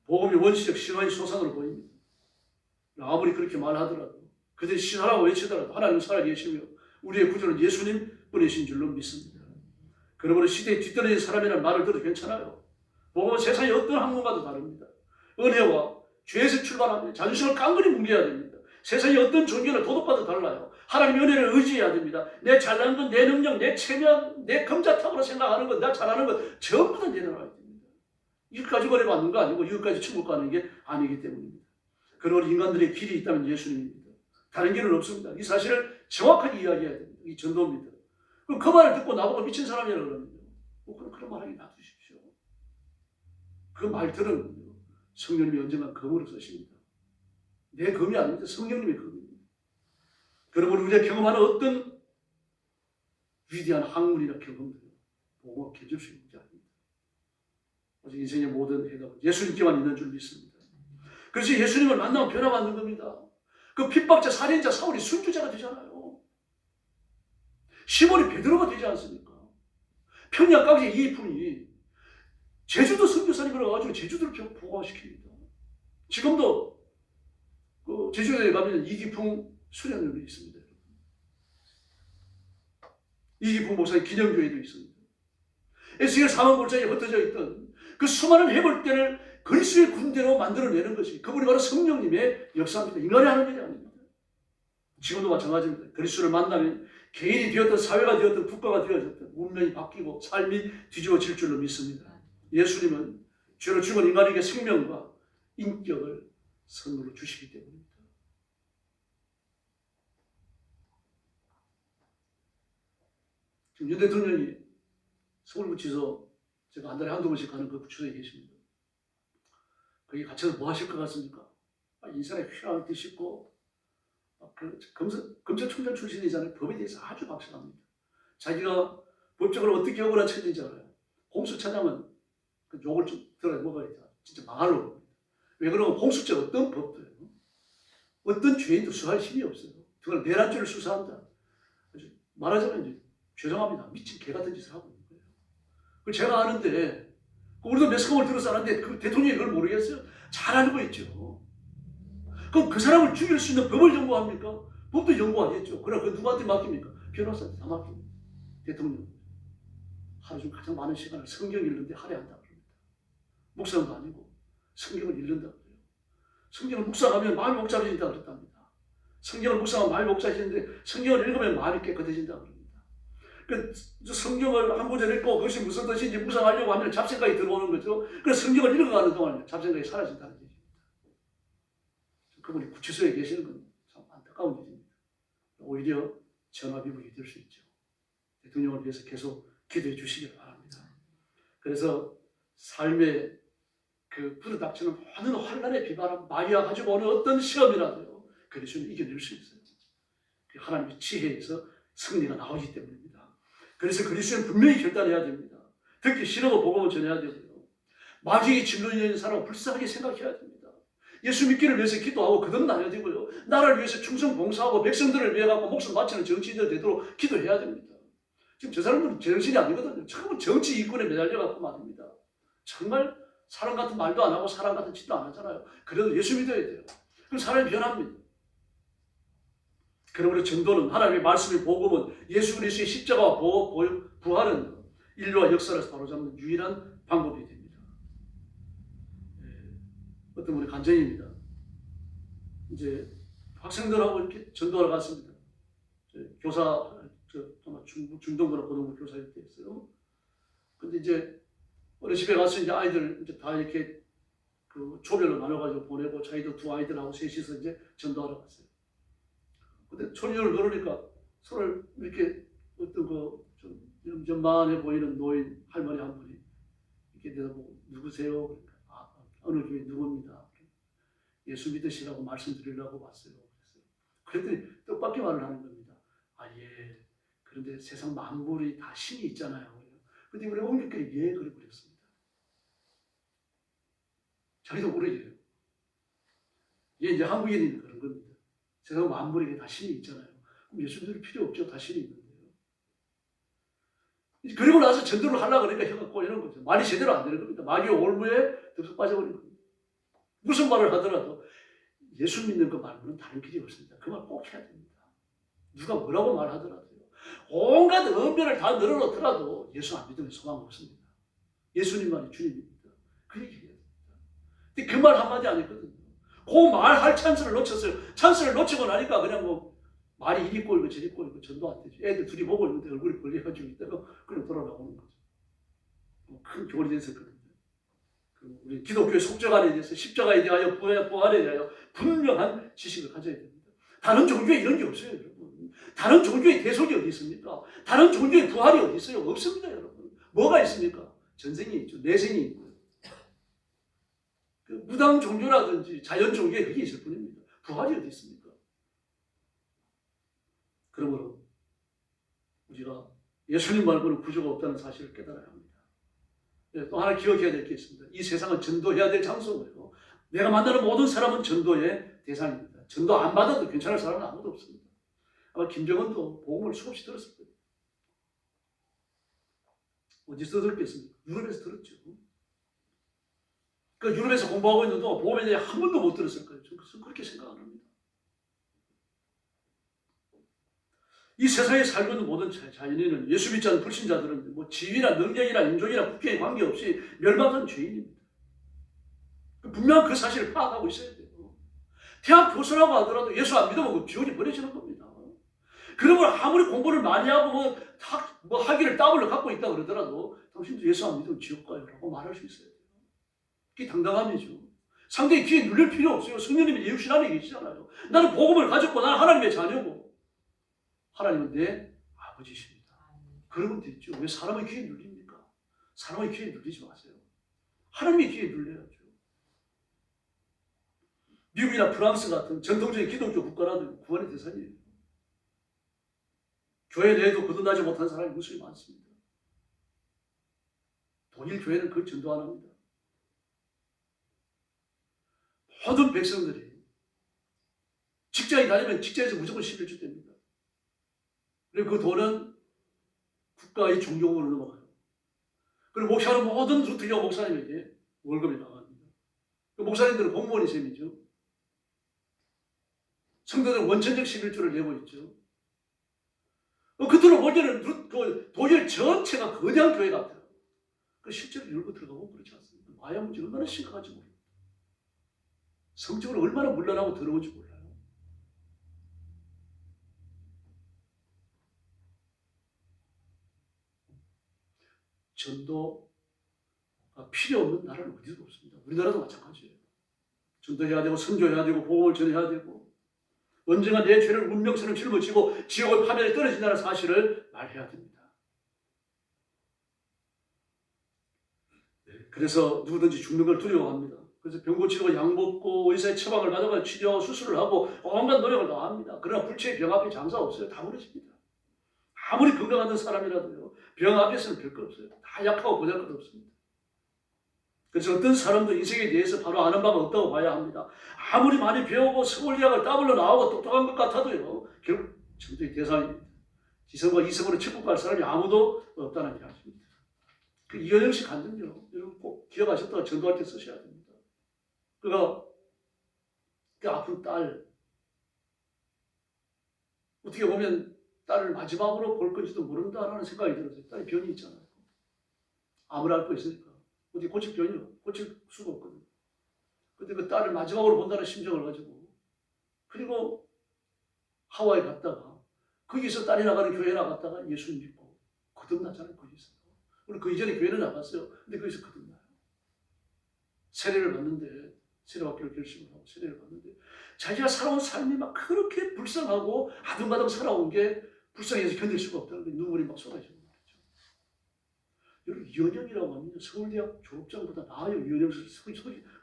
복음이 원시적 신화의 소산으로 보입니다. 아무리 그렇게 말하더라도 그들이 신하라고 외치더라도 하나님 살아계시며 우리의 구주는 예수님 뿐이신 줄로 믿습니다. 그러므로 시대에 뒤떨어진 사람이라는 말을 들어도 괜찮아요. 복음은 세상의 어떤 학문과도 다릅니다. 은혜와 죄에서 출발합니다. 자존심을 깡그리 뭉개야 됩니다. 세상의 어떤 종교나 도덕과도 달라요. 하나님의 은혜를 의지해야 됩니다. 내 잘난 건, 내 능력, 내 체면, 내 검자탑으로 생각하는 것, 나 잘하는 것 전부 다 내려놔야 됩니다. 이것까지 거래 받는 거 아니고 이것까지 천국 가는 게 아니기 때문입니다. 그러므로 인간들의 길이 있다면 예수님입니다. 다른 길은 없습니다. 이 사실을 정확하게 이야기해야 됩니다. 이 전도입니다. 그럼 그 말을 듣고 나보고 미친 사람이라고 그러는데 그런 말 하기 놔두십시오. 그 말 들으면 성령님이 언젠가 검으로 쓰십니다. 내 검이 아닙니다. 성령님의 검입니다. 그러므로 우리가 경험하는 어떤 위대한 학문이나 경험들은 복음과 견줄 수 있는 게 아닙니다. 오직 인생의 모든 해답은 예수님께만 있는 줄 믿습니다. 그래서 예수님을 만나면 변화받는 겁니다. 그 핍박자, 살인자 사울이 순교자가 되잖아요. 시몬이 베드로가 되지 않습니까? 평양 깡제 이이푼이 제주도 선교사님을 와가지고 제주도를 보호시킵니다. 지금도 그 제주도에 가면 이기풍 수련회도 있습니다. 이기풍 목사의 기념교회도 있습니다. 에스겔 사망골짜기에 흩어져 있던 그 수많은 해골대를 그리스도의 군대로 만들어내는 것이 그분이 바로 성령님의 역사입니다. 인간이 하는 일이 아닙니다. 지금도 마찬가지입니다. 그리스도를 만나면 개인이 되었든 사회가 되었든 국가가 되어졌든 운명이 바뀌고 삶이 뒤집어질 줄로 믿습니다. 예수님은 죄로 죽은 인간에게 생명과 인격을 선물로 주시기 때문입니다. 지금 윤 대통령이 서울구치소 제가 한 달에 한두 번씩 가는 그 구치소에 계십니다. 거기 갇혀서 뭐 하실 것 같습니까? 인생에 휘황을 드시고 검찰총장 출신이잖아요. 법에 대해서 아주 박식합니다. 자기가 법적으로 어떻게 억울한 처지인지 알아요. 공수처장은 그 욕을 좀 들어야 먹어야 돼. 진짜 망할 놈입니다. 왜 그러면 공수처 어떤 법도요. 어떤 죄인도 수사할 힘이 없어요. 그걸 내란죄를 수사한다. 말하자면 이제 죄송합니다. 미친 개 같은 짓을 하고 있는 거예요. 그걸 제가 아는데 우리도 매스컴을 들어서 아는데 그 대통령이 그걸 모르겠어요. 잘 알고 있죠. 그럼 그 사람을 죽일 수 있는 법을 연구합니까? 법도 연구하겠죠. 그러나 그 누구한테 맡깁니까? 변호사한테 다 맡깁니다. 대통령. 하루 중 가장 많은 시간을 성경 읽는데 할애한다 그럽니다. 목사도 아니고 성경을 읽는다 그래요. 성경을 묵상하면 마음이 복잡해진다 그랬답니다. 성경을 묵상하면 마음이 복잡해지는데 성경을 읽으면 마음이 깨끗해진다 그럽니다. 그 성경을 한 구절 읽고 그것이 무슨 뜻인지 묵상하려고 하면 잡생각이 들어오는 거죠. 그래서 성경을 읽어가는 동안 잡생각이 사라진다는 얘기입니다. 그분이 구치소에 계시는 건 참 안타까운 일입니다. 오히려 전화비문이 될 수 있죠. 대통령을 위해서 계속 기도해 주시기 바랍니다. 그래서 삶의 그 부르닥치는 모든 환난의 비바람, 마귀가 가지고 오는 어떤 시험이라도요, 그리스도는 이겨낼 수 있어요. 하나님의 지혜에서 승리가 나오기 때문입니다. 그래서 그리스도는 분명히 결단해야 됩니다. 특히 신앙의 복음을 전해야 되고요. 마귀에게 짓눌리는 사람을 불쌍하게 생각해야 됩니다. 예수 믿기를 위해서 기도하고 거듭나야 되고요. 나라를 위해서 충성 봉사하고 백성들을 위해 갖고 목숨 바치는 정치인들 되도록 기도해야 됩니다. 지금 저 사람들은 정신이 아니거든요. 전부 정치 이권에 매달려 갖고 말입니다. 정말 사람 같은 말도 안 하고 사람 같은 짓도 안 하잖아요. 그래도 예수 믿어야 돼요. 그럼 사람이 변합니다. 그러므로 전도는 하나님의 말씀의 복음은 예수 그리스도의 십자가와 부활은 인류와 역사를 바로잡는 유일한 방법이 됩니다. 어떤 분이 간증입니다. 이제 학생들하고 이렇게 전도하러 갔습니다. 교사, 아마 중등부나 고등부 교사일 때였어요. 근데 이제 어느 집에 가서 이제 아이들 이제 다 이렇게 그 조별로 나눠가지고 보내고 자기도 두 아이들하고 셋이서 이제 전도하러 갔어요. 근데 초리를 걸으니까 서로 이렇게 어떤 좀 연만해 보이는 노인 할머니 한 분이 이렇게 내다보고 누구세요? 그러니까 어느 교회 누구입니다. 예수 믿으시라고 말씀드리려고 왔어요. 그랬더니 뜻밖의 말을 하는 겁니다. 아, 예. 그런데 세상 만물이 다 신이 있잖아요. 근데 우리 옹교끼리 예, 그래 버렸습니다. 자기도 모르게요. 이게 이제 한국인이 그런 겁니다. 세상 만물이 다 신이 있잖아요. 그럼 예수 믿을 필요 없죠. 다 신이 있는데요. 그리고 나서 전도를 하려고 그러니까 혀가 꼬이는 거죠. 말이 제대로 안 되는 겁니다. 마귀의 올무에 덥석 빠져버린 겁니다. 무슨 말을 하더라도 예수 믿는 것 말고는 다른 길이 없습니다. 그 말 꼭 해야 됩니다. 누가 뭐라고 말하더라도요. 온갖 언변을 다 늘어놓더라도 예수 안 믿으면 소망 없습니다. 예수님만이 주님입니다. 그 얘기 해야 됩니다. 근데 그 말 한마디 안 했거든요. 그 말 할 찬스를 놓쳤어요. 찬스를 놓치고 나니까 그냥 뭐 말이 이리 꼬이고 저리 꼬이고 전도 안 되죠. 애들 둘이 보고 있는데 얼굴이 벌려가지고 있다가 그냥 돌아나오는 거죠. 큰 교훈이 됐었거든요. 우리 기독교의 속죄관에 대해서 십자가에 대하여 부활에 대하여 분명한 지식을 가져야 됩니다. 다른 종교에 이런 게 없어요, 여러분. 다른 종교의 대속이 어디 있습니까? 다른 종교의 부활이 어디 있어요? 없습니다, 여러분. 뭐가 있습니까? 전생이 있죠. 내생이 있고요. 그 무당 종교라든지 자연 종교에 그게 있을 뿐입니다. 부활이 어디 있습니까? 그러므로 우리가 예수님 말고는 구주가 없다는 사실을 깨달아야 합니다. 또 하나 기억해야 될 게 있습니다. 이 세상은 전도해야 될 장소고요. 내가 만나는 모든 사람은 전도의 대상입니다. 전도 안 받아도 괜찮을 사람은 아무도 없습니다. 아마 김정은도 복음을 수없이 들었을 거예요. 어디서 들었겠습니까? 유럽에서 들었죠. 그러니까 유럽에서 공부하고 있는 동안 복음에 대해 한 번도 못 들었을 거예요. 저는 그렇게 생각 안 합니다. 이 세상에 살고 있는 모든 자연인은 예수 믿지 않는 불신자들은 뭐 지위나 능력이나 인종이나 국경에 관계없이 멸망한 죄인입니다. 분명한 그 사실을 파악하고 있어야 돼요. 대학 교수라고 하더라도 예수 안 믿으면 그 지옥이 버려지는 겁니다. 그러면 아무리 공부를 많이 하고 학위를 더블로 갖고 있다 그러더라도 당신도 예수 안 믿으면 지옥 가요 라고 말할 수 있어야 돼요. 그게 당당함이죠. 상대의 귀에 눌릴 필요 없어요. 성령님이 내 육신 안에 계시잖아요. 나는 복음을 가졌고 나는 하나님의 자녀고 하나님은 내 아버지십니다. 그러면 됐죠. 왜 사람의 귀에 눌립니까? 사람의 귀에 눌리지 마세요. 하나님의 귀에 눌려야죠. 미국이나 프랑스 같은 전통적인 기독교 국가라도 구원의 대상이에요. 교회 내에도 거듭나지 못한 사람이 무수히 많습니다. 독일 교회는 그 전도 안 합니다. 모든 백성들이 직장에 다니면 직장에서 무조건 11주 됩니다. 그리고 그 돈은 국가의 종교원으로 넘어가요. 그리고 목사는 모든 루트교 목사님에게 월급이 나갑니다. 그 목사님들은 공무원이 셈이죠. 성도들은 원천적 11조를 내고 있죠. 겉으로 볼 때는 그 도일 전체가 거대한 교회 같아요. 실제로 열고 들어가고 그렇지 않습니다. 마약 문제 얼마나 심각한지 모릅니다. 성적으로 얼마나 물러나고 더러운지 몰라요. 전도가 필요 없는 나라는 어디도 없습니다. 우리나라도 마찬가지예요. 전도해야 되고 선교해야 되고 복음을 전해야 되고 언젠가 내 죄를 운명처럼 짊어지고 지옥의 파멸에 떨어진다는 사실을 말해야 됩니다. 그래서 누구든지 죽는 걸 두려워합니다. 그래서 병 고치고 약 먹고 의사의 처방을 받아가 치료하고 수술을 하고 온갖 노력을 다 합니다. 그러나 불치의 병 앞에 장사 없어요. 다 무너집니다. 아무리 건강한 사람이라도요. 병 앞에서는 별거 없어요. 다 약하고 보잘것 없습니다. 그래서 어떤 사람도 인생에 대해서 바로 아는 바가 없다고 봐야 합니다. 아무리 많이 배우고 서울대학을 따블로 나오고 똑똑한 것 같아도요. 결국 전도의 대상입니다. 지성과 이성으로 천국 갈 사람이 아무도 없다는 이야기입니다. 그 이현영 씨 간증요. 여러분 꼭 기억하셨다가 전도할 때 쓰셔야 됩니다. 그가 그 아픈 딸 어떻게 보면 딸을 마지막으로 볼 건지도 모른다라는 생각이 들었어요. 딸이 병이 있잖아요. 아무나 할 거 있으니까. 어디 고칠 병이요. 고칠 수가 없거든요. 근데 그 딸을 마지막으로 본다는 심정을 가지고 그리고 하와이 갔다가 거기서 딸이 나가는 교회 나갔다가 예수 믿고 거듭나잖아요. 거기서. 우리 그 이전에 교회는 나갔어요. 근데 거기서 거듭나요. 세례를 받는데 세례받기로 결심을 하고 세례를 받는데 자기가 살아온 삶이 막 그렇게 불쌍하고 아둥바둥 살아온 게 불쌍해서 견딜 수가 없다는 게 눈물이 막 쏟아지는 거죠. 여러분 이현영이라고 하면 서울대학 졸업장보다 나아요. 이현영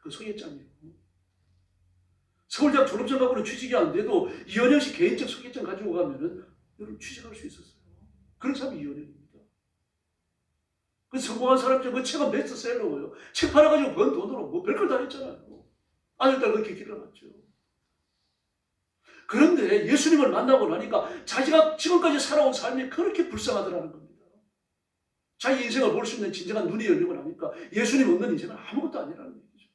그 소개장이에요. 서울대학 졸업장 갖고는 취직이 안 돼도 이현영 씨 개인적 소개장 가지고 가면은 여러분 취직할 수 있었어요. 그런 사람이 이현영입니다. 그 성공한 사람 중에 그 책은 베스트셀러고요. 책 팔아가지고 번 돈으로 뭐 별걸 다 했잖아요. 아들딸 그렇게 길러놨죠. 그런데 예수님을 만나고 나니까 자기가 지금까지 살아온 삶이 그렇게 불쌍하더라는 겁니다. 자기 인생을 볼 수 있는 진정한 눈이 열리고 나니까 예수님 없는 인생은 아무것도 아니라는 얘기죠.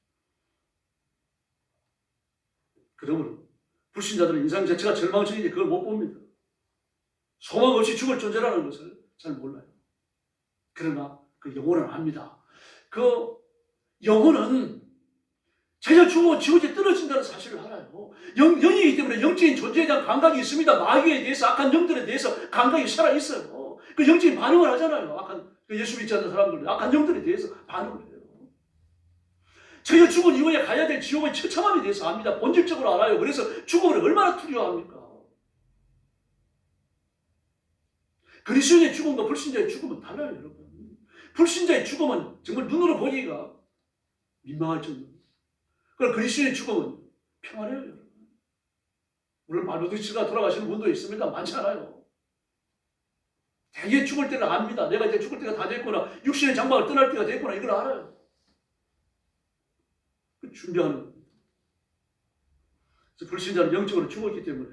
그러므로 불신자들은 인생 자체가 절망적이니 그걸 못 봅니다. 소망 없이 죽을 존재라는 것을 잘 몰라요. 그러나 그 영혼은 압니다. 그 영혼은 자기가 죽으면 지옥에 떨어진다는 사실을 알아요. 영이기 때문에 영적인 존재에 대한 감각이 있습니다. 마귀에 대해서 악한 영들에 대해서 감각이 살아있어요. 그 영적인 반응을 하잖아요. 악한 예수 믿지 않는 사람들 악한 영들에 대해서 반응을 해요. 자기가 죽은 이후에 가야 될 지옥의 처참함에 대해서 압니다. 본질적으로 알아요. 그래서 죽음을 얼마나 두려워합니까? 그리스도인의 죽음과 불신자의 죽음은 달라요, 여러분. 불신자의 죽음은 정말 눈으로 보기가 민망할 정도입니다. 그럼 그리스도인의 죽음은 평안해요, 여러분. 물론 말부딪히가 돌아가시는 분도 있습니다. 많지 않아요. 대개 죽을 때를 압니다. 내가 이제 죽을 때가 다 됐구나. 육신의 장막을 떠날 때가 됐구나. 이걸 알아요. 준비하는 겁니다. 그래서 불신자는 영적으로 죽었기 때문에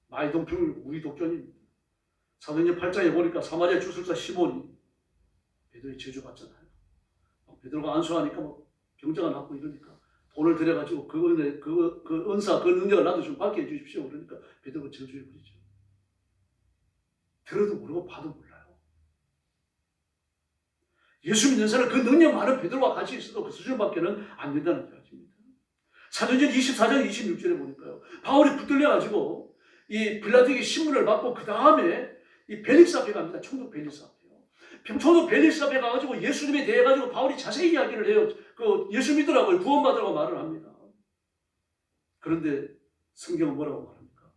마이동평 우리 독전입니다. 사도행전 8장에 보니까 사마리아 주술사 시몬이 베드로의 저주받잖아요. 베드로가 안수하니까 막 병자가 낫고 이러니까 돈을 들여가지고 그 은사, 그 능력을 나도 좀 받게 해주십시오. 그러니까 베드로가 저주해버리죠. 들어도 모르고 봐도 몰라요. 예수 믿는 사람은 그 능력 많은 베드로와 같이 있어도 그 수준밖에는 안 된다는 이야기입니다. 사도행전 24장 26절에 보니까요. 바울이 붙들려가지고 이 빌라도에게 신문을 받고 그 다음에 이 벨릭스 앞에 갑니다. 총독 벨릭스 앞에요. 총독 벨릭스 앞에 가가지고 예수님에 대해 가지고 바울이 자세히 이야기를 해요. 그 예수 믿으라고 구원받으라고 말을 합니다. 그런데 성경은 뭐라고 말합니까?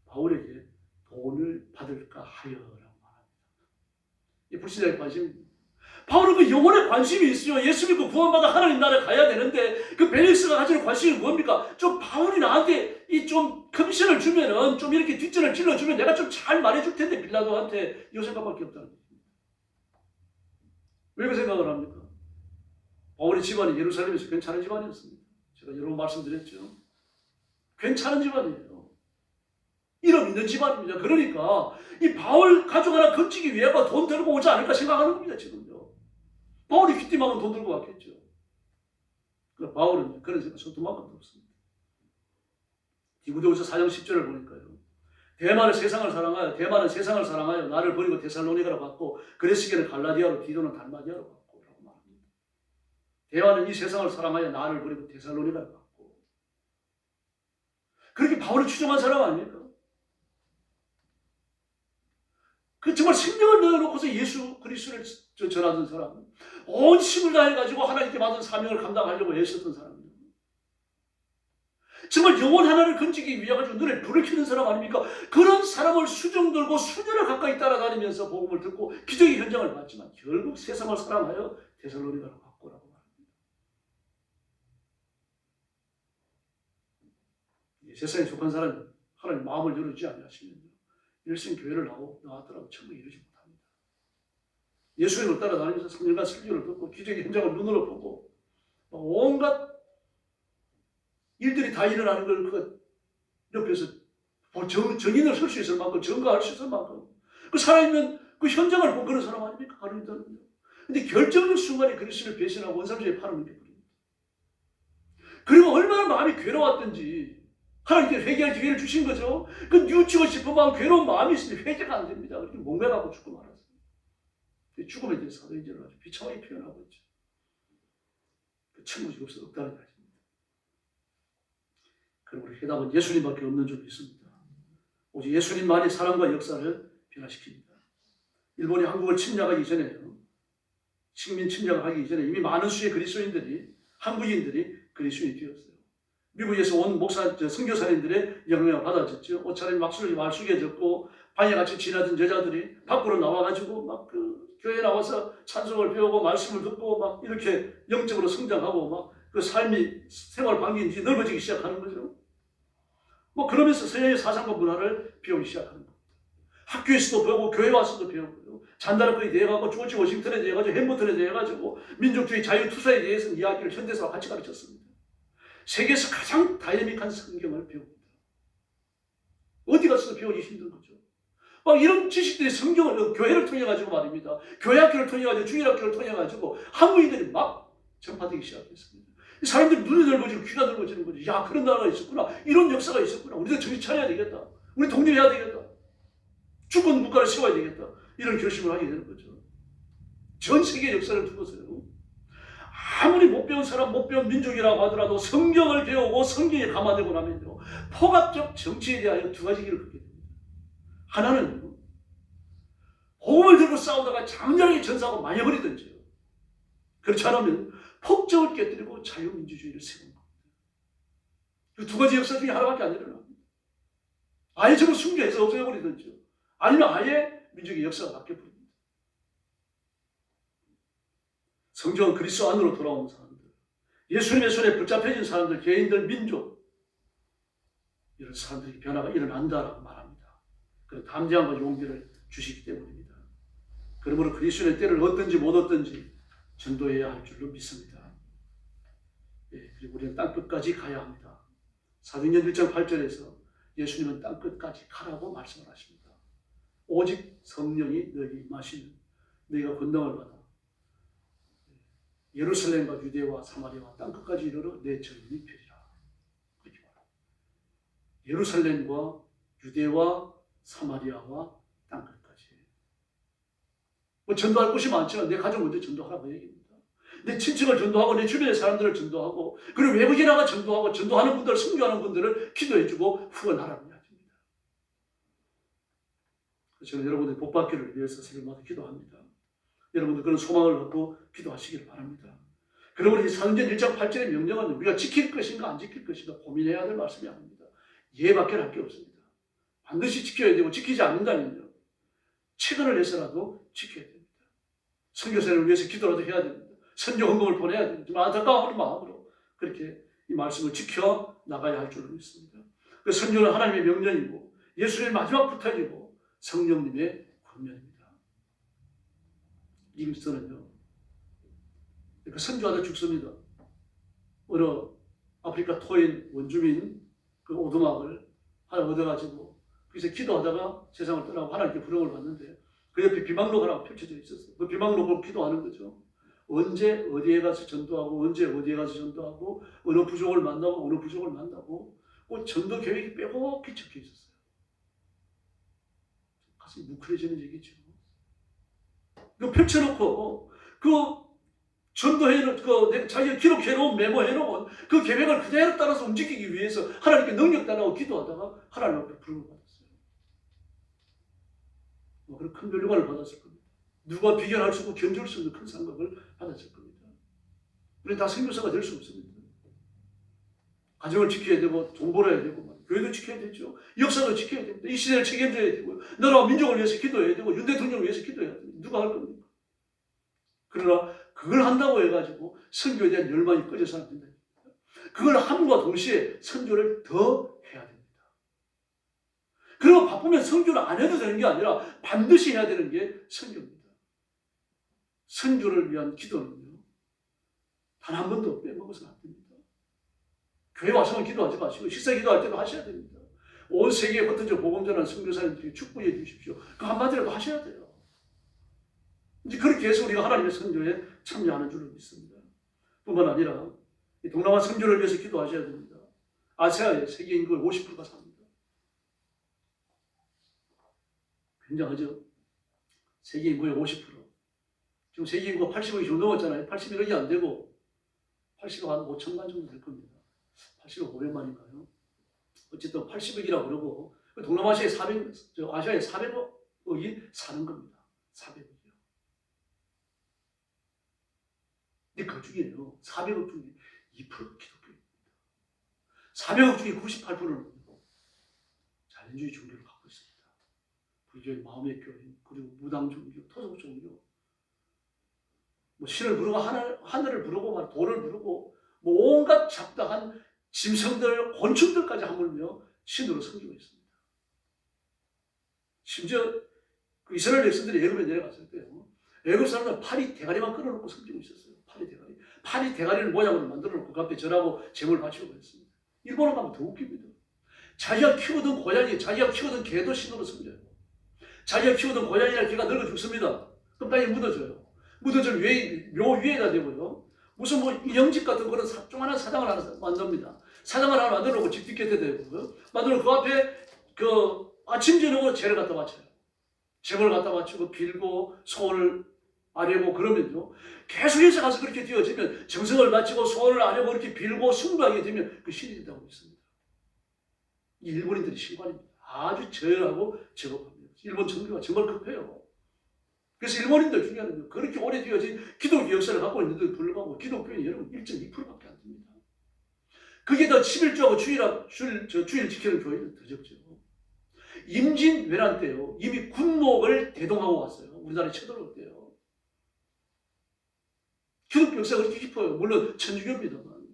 바울에게 돈을 받을까 하여라고 말합니다. 이 불신자의 관심입니다. 바울은 그 영혼에 관심이 있어요. 예수 믿고 구원받아 하나님 나라에 가야 되는데 그 벨릭스가 가지는 관심이 뭡니까? 좀 바울이 나한테 이 좀 커미션을 주면은 좀 이렇게 뒷전을 찔러주면 내가 좀 잘 말해줄 텐데 빌라도한테 이 생각밖에 없다는 거예요. 왜 그 생각을 합니까? 바울의 집안이 예루살렘에서 괜찮은 집안이었습니다. 제가 여러 번 말씀드렸죠. 괜찮은 집안이에요. 이름 있는 집안입니다. 그러니까 이 바울 가족 하나 건지기 위해서 돈 들고 오지 않을까 생각하는 겁니다. 지금요. 바울이 귀띔하면 돈 들고 왔겠죠. 그러나 바울은 그런 생각 손톱만큼도 없습니다. 디모데후서 4장 10절을 보니까요. 대만은 세상을 사랑하여 나를 버리고 데살로니가로 갔고 그레스게는 갈라디아로 디도는 달마디아로 갔고 라고 말합니다. 대만은 이 세상을 사랑하여 나를 버리고 데살로니가로 갔고. 그렇게 바울을 추종한 사람 아닙니까? 그 정말 생명을 내어놓고서 예수 그리스도를 전하던 사람, 온 힘을 다해가지고 하나님께 받은 사명을 감당하려고 애썼던 사람입니다. 정말 영혼 하나를 건지기 위해 가지고 눈에 불을 켜는 사람 아닙니까? 그런 사람을 수정 들고 수년을 가까이 따라다니면서 복음을 듣고 기적의 현장을 봤지만 결국 세상을 사랑하여 데살로니가로 갔고라고 말합니다. 세상에 속한 사람이 하나님 마음을 열어주지 않으시면요, 일생 교회를 나왔더라도 천국 이루지 못합니다. 예수님을 따라다니면서 3년간 설교를 듣고 기적의 현장을 눈으로 보고 온갖 일들이 다 일어나는 걸 그 옆에서 정인을 설 수 있을 만큼 증거할 수 있을 만큼 그 살아있는 그 현장을 본 그런 사람 아닙니까? 하나님들은요. 근데 결정적 순간에 그리스도를 배신하고 원삼지에 팔아넘겨 버립니다. 그리고 얼마나 마음이 괴로웠던지 하나님께 회개할 기회를 주신 거죠. 그 뉘우치고 싶은 마음, 괴로운 마음이 있으니 회개가 안 됩니다. 그렇게 목매가고 죽고 말았어요. 죽음에 대해서 사도행전을 아주 비참하게 표현하고 있죠. 그 천국이 없다는 것입니다. 그리고 해답은 예수님밖에 없는 줄 믿습니다. 오직 예수님만이 사랑과 역사를 변화시킵니다. 일본이 한국을 침략하기 전에요. 식민 침략을 하기 전에 이미 많은 수의 그리스도인들이, 한국인들이 그리스도인이 되었어요. 미국에서 온 선교사님들의 영향을 받아졌죠. 옷차림이 말쑥해졌고 방해같이 지나던 여자들이 밖으로 나와가지고 막 그 교회에 나와서 찬송을 배우고 말씀을 듣고 막 이렇게 영적으로 성장하고 막 그 삶이 생활 반경이 넓어지기 시작하는 거죠. 뭐 그러면서 서양의 사상과 문화를 배우기 시작하는 겁니다. 학교에서도 배우고 교회 와서도 배우고요. 잔다르크에 대해 가지고 조지 워싱턴에 대해 가지고 햄버튼에 대해 가지고 민족주의 자유투사에 대해서는 이야기를 현대사와 같이 가르쳤습니다. 세계에서 가장 다이내믹한 성경을 배웁니다. 어디 가서도 배우기 힘든 거죠. 막 이런 지식들이 성경을 교회를 통해 가지고 말입니다. 교회 학교를 통해 가지고 중일학교를 통해 가지고 한국인들이 막 전파되기 시작했습니다. 이 사람들이 눈이 넓어지고 귀가 넓어지는 거죠. 야, 그런 나라가 있었구나. 이런 역사가 있었구나. 우리도 정신 차려야 되겠다. 우리 독립해야 되겠다. 주권 국가를 세워야 되겠다. 이런 결심을 하게 되는 거죠. 전 세계 역사를 두고서요. 아무리 못 배운 사람, 못 배운 민족이라고 하더라도 성경을 배우고 성경에 감화되고 나면요, 포괄적 정치에 대하여 두 가지 길을 걷게 됩니다. 하나는 호흡을 들고 싸우다가 장렬하게 전사하고 망해버리든지요. 그렇지 않으면 폭정을 깨뜨리고 자유민주주의를 세우는 겁니다. 그 두 가지 역사 중에 하나밖에 안 일어납니다. 아예 저걸 숭배해서 없애버리든지요. 아니면 아예 민족의 역사가 바뀌어버립니다. 성경은 그리스도 안으로 돌아온 사람들, 예수님의 손에 붙잡혀진 사람들, 개인들, 민족, 이런 사람들이 변화가 일어난다라고 말합니다. 그런 담대함과 용기를 주시기 때문입니다. 그러므로 그리스도의 때를 얻든지 못 얻든지 전도해야 할 줄로 믿습니다. 예, 그리고 우리는 땅끝까지 가야 합니다. 사도행전 1장 8절에서 예수님은 땅끝까지 가라고 말씀을 하십니다. 오직 성령이 너에게 임하시면 너희가 권능을 받아 예루살렘과 유대와 사마리아와 땅끝까지 이르러 내 증인이 되리라. 그렇게 말합니다. 예루살렘과 유대와 사마리아와 땅끝까지. 뭐 전도할 곳이 많지만 내 가족 먼저 전도하라고 얘기합니다. 내 친척을 전도하고 내 주변의 사람들을 전도하고 그리고 외국에 나가 전도하고 전도하는 분들, 선교하는 분들을 기도해주고 후원하라는 이야기입니다. 저는 여러분들 복 받기를 위해서 새벽마다 기도합니다. 여러분들 그런 소망을 갖고 기도하시길 바랍니다. 그러므로 이 사도행전 1장 8절의 명령은 우리가 지킬 것인가 안 지킬 것인가 고민해야 될 말씀이 아닙니다. 예밖에 할 게 없습니다. 반드시 지켜야 되고 지키지 않는다면요, 체근을 해서라도 지켜야 됩니다. 선교사를 위해서 기도라도 해야 됩니다. 선교 헌금을 보내야 됩니다. 좀 안타까운 마음으로 그렇게 이 말씀을 지켜 나가야 할 줄로 믿습니다. 그 선교는 하나님의 명령이고 예수님의 마지막 부탁이고 성령님의 권면입니다. 링스턴은요, 그러니까 선교하다 죽습니다. 어느 아프리카 토인 원주민 그 오두막을 하나 얻어가지고 거기서 기도하다가 세상을 떠나고 하나님께 부름을 받는데 그 옆에 비망록 하나 펼쳐져 있었어요. 그 비망록을 기도하는 거죠. 언제 어디에 가서 전도하고 언제 어디에 가서 전도하고 어느 부족을 만나고 어느 부족을 만나고 그 전도 계획이 빼곡히 적혀 있었어요. 가슴이 뭉클해지는 얘기죠. 이거 펼쳐놓고 그 전도해놓은 자기가 기록해놓은 메모해놓은 그 계획을 그대로 따라서 움직이기 위해서 하나님께 능력 달라고 기도하다가 하나님 앞에 부름을 받았어요. 그런 큰 멸류관을 받았을 겁니다. 누가 비견할 수 없고 견줄 수 없는 큰 상급을 받았을 겁니다. 우리는 다 선교사가 될 수 없습니다. 가정을 지켜야 되고 돈 벌어야 되고 교회도 지켜야 되죠. 역사도 지켜야 됩니다. 이 시대를 책임져야 되고 나라와 민족을 위해서 기도해야 되고 윤 대통령을 위해서 기도해야 됩니다. 누가 할 겁니까? 그러나 그걸 한다고 해가지고 선교에 대한 열망이 꺼져서는 안 된다. 그걸 함과 동시에 선교를 더 해야 됩니다. 그리고 바쁘면 선교를 안 해도 되는 게 아니라 반드시 해야 되는 게 선교입니다. 선교를 위한 기도는요, 단 한 번도 빼먹어서는 안 됩니다. 교회 와서만 기도하지 마시고 식사 기도할 때도 하셔야 됩니다. 온 세계에 흩어져 복음 전하는 선교사님들에게 축복해 주십시오. 그 한마디라도 하셔야 돼요. 이제 그렇게 해서 우리가 하나님의 선교에 참여하는 줄로 믿습니다. 뿐만 아니라 이 동남아 선교를 위해서 기도하셔야 됩니다. 아시아의 세계 인구의 50%가 삽니다. 굉장하죠? 세계 인구의 50%. 지금 세계 인구가 80억이 좀 넘었잖아요. 81억이 안 되고 80억 한 5천만 정도 될 겁니다. 80억 500만인가요? 어쨌든 80억이라고 그러고 동남아시아에 아시아에 400억이 사는 겁니다. 400억이요. 근데 그 중에요, 400억 중에 2%가 기독교입니다. 400억 중에 98%는 자연주의 종교를 갖고 있습니다. 불교의 마음의 교인, 그리고 무당 종교, 토속 종교, 신을 부르고 하늘을 부르고 돌을 부르고 온갖 잡다한 짐승들, 곤충들까지 하물며 신으로 섬기고 있습니다. 심지어 그 이스라엘 백성들이 애굽에 내려갔을 때요, 애굽 사람들은 파리 대가리만 끌어놓고 섬기고 있었어요. 파리 대가리를 모양으로 만들어 놓고 그 앞에 절하고 제물 바치고 그랬습니다. 일본에 가면 더 웃깁니다. 자기가 키우던 고양이, 자기가 키우던 개도 신으로 섬겨요. 자기가 키우던 고양이나 개가 늙어 죽습니다. 그럼 땅에 묻어져요. 묻어질 묘 위에다 대고요, 무슨 인형집 같은 그런 조그마한 사당을 하나 만듭니다. 사당을 하나 만들어 놓고 집 뒷곁에 대고요, 만들어 놓고 그 앞에 아침 저녁으로 제를 갖다 바쳐요. 제물을 갖다 바치고 빌고 소원을 아뢰고 그러면요, 계속해서 가서 그렇게 되어지면 정성을 바치고 소원을 아뢰고 이렇게 빌고 숭배하게 되면 그 신이 된다고 믿습니다. 이 일본인들의 신관입니다. 아주 저열하고 저급합니다. 일본 정교가 정말 급해요. 그래서 일본인들 중에는 그렇게 오래 되어진 기독교 역사를 갖고 있는데도 불구하고 기독교인이 여러분 1.2%밖에 안 됩니다. 그게 더 11조하고 주일 지키는 교회는 더 적죠. 임진왜란 때요, 이미 군목을 대동하고 왔어요. 우리나라에 쳐들어올 때요. 기독교 역사가 그렇게 깊어요. 물론 천주교입니다만.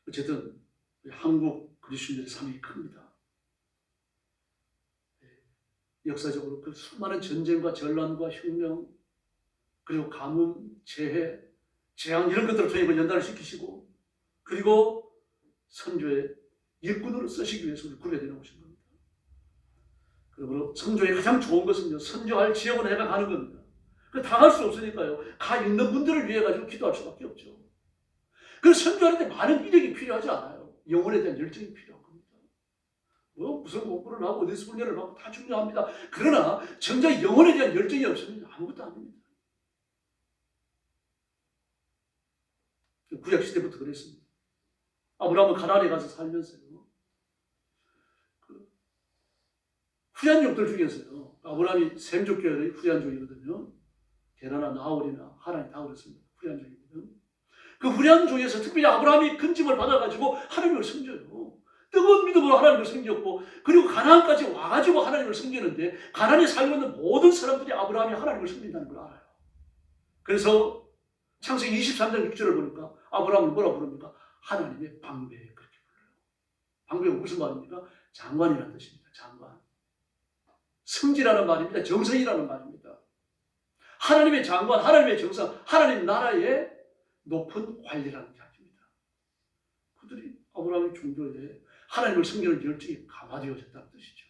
어쨌든 한국 그리스도인들의 삶이 큽니다. 역사적으로 그 수많은 전쟁과 전란과 혁명, 그리고 가뭄, 재해, 재앙 이런 것들을 통해 연단을 시키시고, 그리고 선교의 일꾼으로 쓰시기 위해서 우리 구별해 놓으신 겁니다. 그러므로 선교의 가장 좋은 것은요, 선교할 지역은 해가 가는 겁니다. 다 갈 수 없으니까요, 가 있는 분들을 위해 가지고 기도할 수밖에 없죠. 그래서 선교하는데 많은 이력이 필요하지 않아요. 영혼에 대한 열정이 필요한 겁니다. 무슨 공부를 하고 어디서 훈련을 받고 다 중요합니다. 그러나 정작 영혼에 대한 열정이 없으면 아무것도 아닙니다. 구약 시대부터 그랬습니다. 아브라함은 가나안에 가서 살면서요, 후얀족들 중에서요, 아브라함이 셈족계열의 후얀족이거든요. 게라나 나홀이나 하란이 다 그렇습니다. 후얀족이거든요. 그 후얀족에서 특별히 아브라함이 근짐을 받아가지고 하나님을 섬겨요. 뜨거운 믿음으로 하나님을 섬겼고, 그리고 가나안까지 와가지고 하나님을 섬기는데, 가나안에 살고 있는 모든 사람들이 아브라함이 하나님을 섬긴다는 걸 알아요. 그래서 창세기 23장 6절을 보니까 아브라함을 뭐라 부릅니까? 하나님의 방배, 그렇게 불러요. 방배가 무슨 말입니까? 장관이라는 뜻입니다. 장관. 성지라는 말입니다. 정성이라는 말입니다. 하나님의 장관, 하나님의 정성, 하나님 나라의 높은 관리라는 이야기입니다. 그들이 아브라함의 종교에 하나님을 섬기는 열정이 강화되어졌다는 뜻이죠.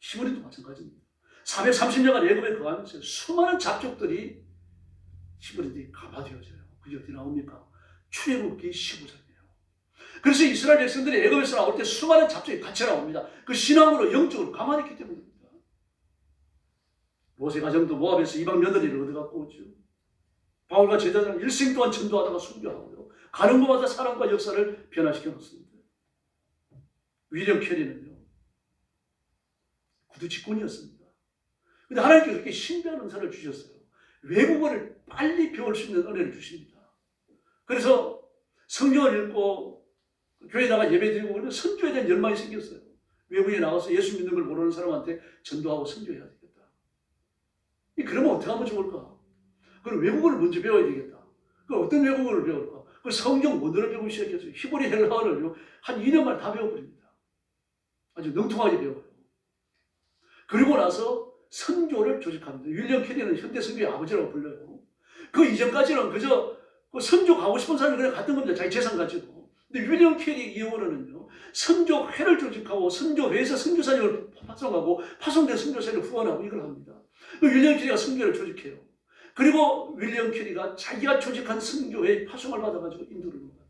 시므리도 마찬가지입니다. 430년간 애굽에 거하면서 수많은 잡족들이 히브리들이 감화되어져요. 그게 어디 나옵니까? 출애굽기 15장이에요. 그래서 이스라엘 백성들이 애굽에서 나올 때 수많은 잡종이 같이 나옵니다. 그 신앙으로 영적으로 감화됐기 때문입니다. 모세 가정도 모압에서 이방 며느리를 얻어갖고 오죠. 바울과 제자들은 일생 동안 전도하다가 순교하고요. 가는 곳마다 사랑과 역사를 변화시켜 놓습니다. 윌리엄 캐리는요, 구두 직군이었습니다. 근데 하나님께서 그렇게 신비한 은사를 주셨어요. 외국어를 빨리 배울 수 있는 은혜를 주십니다. 그래서 성경을 읽고 교회에 나가 예배드리고 그러면 선교에 대한 열망이 생겼어요. 외국에 나가서 예수 믿는 걸 모르는 사람한테 전도하고 선교해야 되겠다. 그러면 어떻게 하면 좋을까? 그럼 외국어를 먼저 배워야 되겠다. 그럼 어떤 외국어를 배울까? 그 성경 원어를 배우기 시작했어요. 히브리 헬라어를 한 2년 만에 다 배워버립니다. 아주 능통하게 배워요. 그리고 나서 선교를 조직합니다. 윌리엄 캐리는 현대 선교의 아버지라고 불려요. 그 이전까지는 그저 선교 가고 싶은 사람이 그냥 갔던 겁니다. 자기 재산 가지고. 근데 윌리엄 캐리 이후로는요, 선교회를 조직하고 선교회에서 선교사님을 파송하고 파송된 선교사를 후원하고 이걸 합니다. 윌리엄 캐리가 선교회를 조직해요. 그리고 윌리엄 캐리가 자기가 조직한 선교회의 파송을 받아가지고 인도를 갑니다.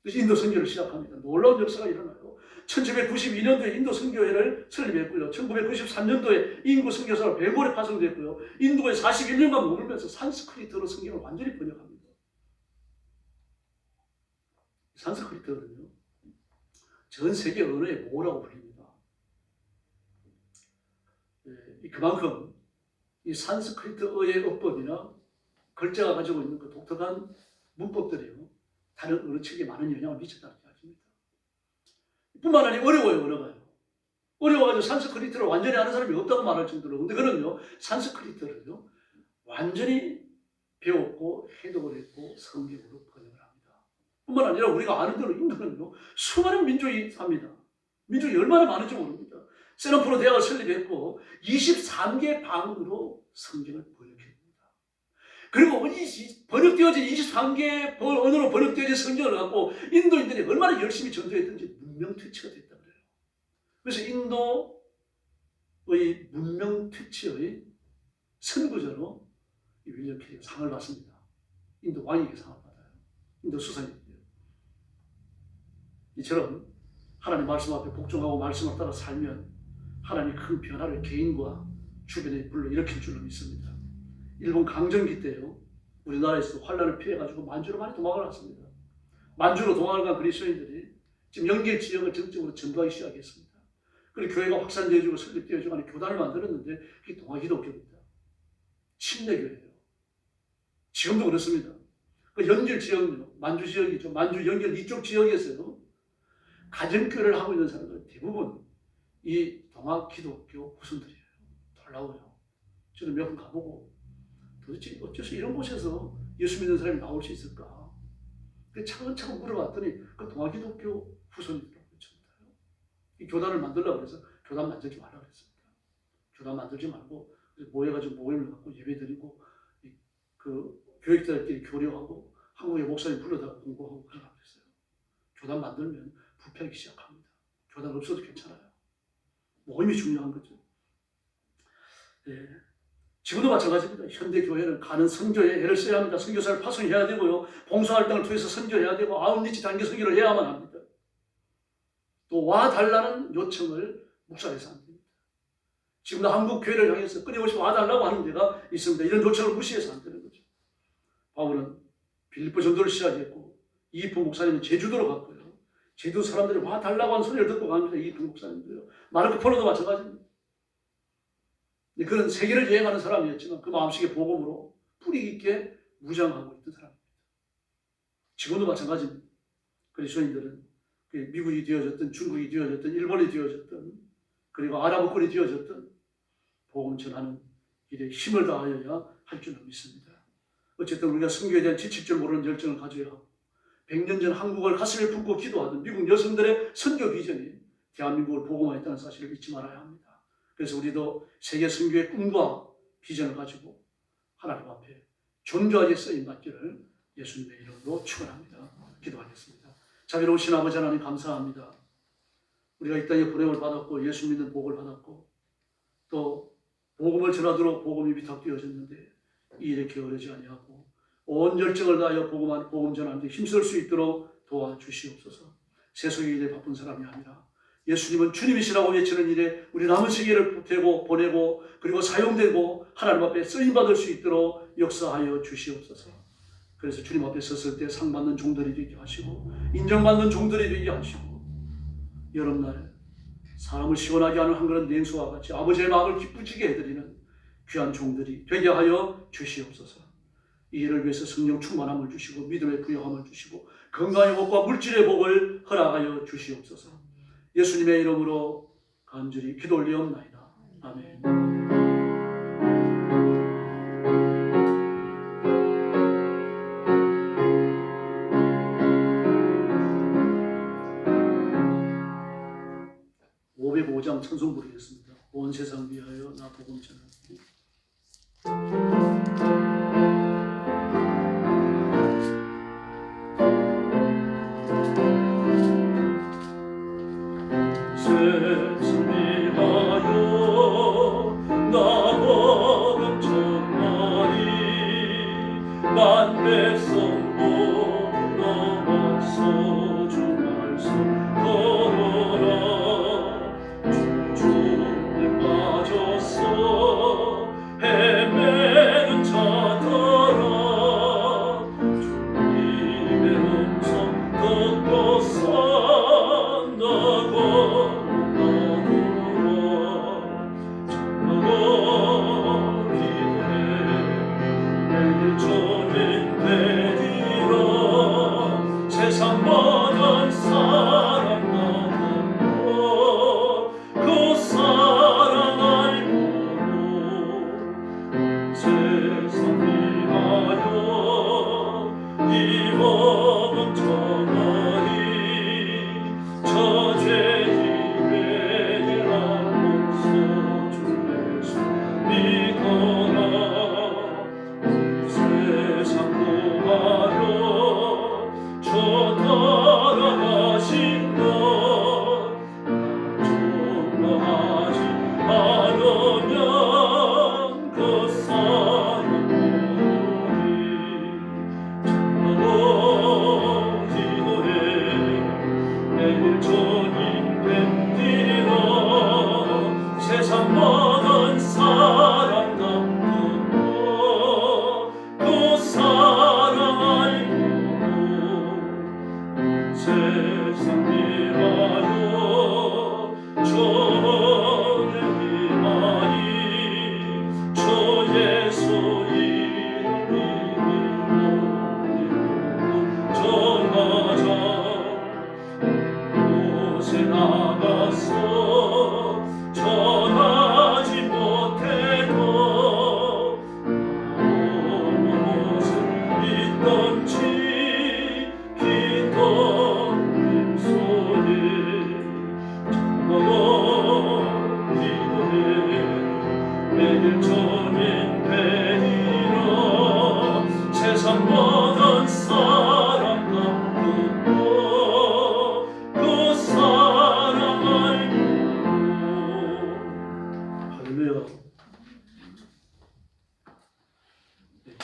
그래서 인도 선교를 시작합니다. 놀라운 역사가 일어나요. 1792년도에 인도 선교회를 설립했고요. 1993년도에 인구 선교사로 벵골에 파송됐고요. 인도에 41년간 머물면서 산스크리트로 성경을 완전히 번역합니다. 산스크리트는요, 전 세계 언어의 모라고 불립니다. 그만큼 이 산스크리트어의 어법이나 글자가 가지고 있는 그 독특한 문법들이요, 다른 어느 책에 많은 영향을 미쳤다는 이야기입니다. 뿐만 아니라 어려워요, 언어가요. 어려워가지고 산스크리트를 완전히 아는 사람이 없다고 말할 정도로. 근데 그는요, 산스크리트를요, 완전히 배웠고 해독을 했고 성경으로 번역을 합니다. 뿐만 아니라 우리가 아는 대로 인도는요, 수많은 민족이 삽니다. 민족이 얼마나 많은지 모릅니다. 세넌프로 대학을 설립했고 23개 방으로 성경을 번역했습니다. 그리고 번역되어진 23개 언어로 번역되어진 성경을 갖고 인도인들이 얼마나 열심히 전도했든지 문명퇴치가 됐다 그래요. 그래서 인도의 문명퇴치의 선구자로 윌리엄 캐리가 상을 받습니다. 인도 왕에게 상을 받아요. 인도 수상이에요. 이처럼 하나님 말씀 앞에 복종하고 말씀을 따라 살면 하나님이 큰 변화를 개인과 주변에 불러일으킬 줄로 믿습니다. 일본 강점기 때요, 우리나라에서 환란을 피해가지고 만주로 많이 도망을 갔습니다. 만주로 도망을 간 그리스도인들이 지금 연결 지역을 전적으로 전도하기 시작했습니다. 그리고 교회가 확산되어지고 설립되어지고 하는 교단을 만들었는데 그게 동아기독교입니다. 침례교회예요. 지금도 그렇습니다. 그 연결 지역은요, 만주 지역이죠. 만주 연결 이쪽 지역에서요, 가정교회를 하고 있는 사람들은 대부분 이 동아기독교 후손들이에요. 놀라워요. 저는 몇 번 가보고 도대체 어째서 이런 곳에서 예수 믿는 사람이 나올 수 있을까? 차근차근 물어봤더니 그 동아기독교 후손이더라고요. 이 교단을 만들려고 해서 교단 만들지 말라고 했습니다. 교단 만들지 말고 모여가지고 모임을 갖고 예배드리고 그 교육자들끼리 교류하고 한국의 목사님 불러다가 공부하고 그러라고 했어요. 교단 만들면 부패하기 시작합니다. 교단 없어도 괜찮아요. 모임이 중요한 거죠. 예. 지금도 마찬가지입니다. 현대 교회는 가는 선교에 애를 써야 합니다. 선교사를 파송해야 되고요. 봉사활동을 통해서 선교해야 되고 아웃리치 단기 선교를 해야만 합니다. 또 와달라는 요청을 묵살해서 안 됩니다. 지금도 한국 교회를 향해서 끊임없이 와달라고 하는 데가 있습니다. 이런 요청을 무시해서 안 되는 거죠. 바울은 빌립보 전도를 시작했고 이익부 목사님은 제주도로 갔고요. 제주 사람들이 와달라고 하는 소리를 듣고 갑니다. 이익부 목사님도요. 마르코 폴로도 마찬가지입니다. 그런 세계를 여행하는 사람이었지만 그 마음속에 복음으로 뿌리 깊게 무장하고 있던 사람입니다. 지금도 마찬가지입니다. 그리스도인들은 미국이 되어졌든 중국이 되어졌든 일본이 되어졌든 그리고 아랍권이 되어졌든 복음 전하는 일에 힘을 다하여야 할 줄을 믿습니다. 어쨌든 우리가 선교에 대한 지칠 줄 모르는 열정을 가져야 하고 100년 전 한국을 가슴에 품고 기도하던 미국 여성들의 선교 비전이 대한민국을 복음화했다는 사실을 잊지 말아야 합니다. 그래서 우리도 세계 선교의 꿈과 비전을 가지고 하나님 앞에 존귀하게 쓰임 받기를 예수님의 이름으로 축원합니다. 기도하겠습니다. 자비로우신 아버지 하나님 감사합니다. 우리가 이 땅에 보냄을 받았고 예수 믿는 복을 받았고 또 복음을 전하도록 복음이 위탁되어졌는데 이 일에 게으르지 아니하고 온 열정을 다하여 복음 전하는 데 힘쓸 수 있도록 도와주시옵소서. 세속의 일에 바쁜 사람이 아니라 예수님은 주님이시라고 외치는 일에 우리 남은 시기를 보내고 그리고 사용되고 하나님 앞에 쓰임받을 수 있도록 역사하여 주시옵소서. 그래서 주님 앞에 섰을 때 상받는 종들이 되게 하시고 인정받는 종들이 되게 하시고 여름날 사람을 시원하게 하는 한 그릇 냉수와 같이 아버지의 마음을 기쁘시게 해드리는 귀한 종들이 되게 하여 주시옵소서. 이 일을 위해서 성령 충만함을 주시고 믿음의 부여함을 주시고 건강의 복과 물질의 복을 허락하여 주시옵소서. 예수님의 이름으로 간절히 기도 올리옵나이다. 아멘. (505장) 찬송 부르겠습니다. 온 세상 위하여 나 복음 전하리.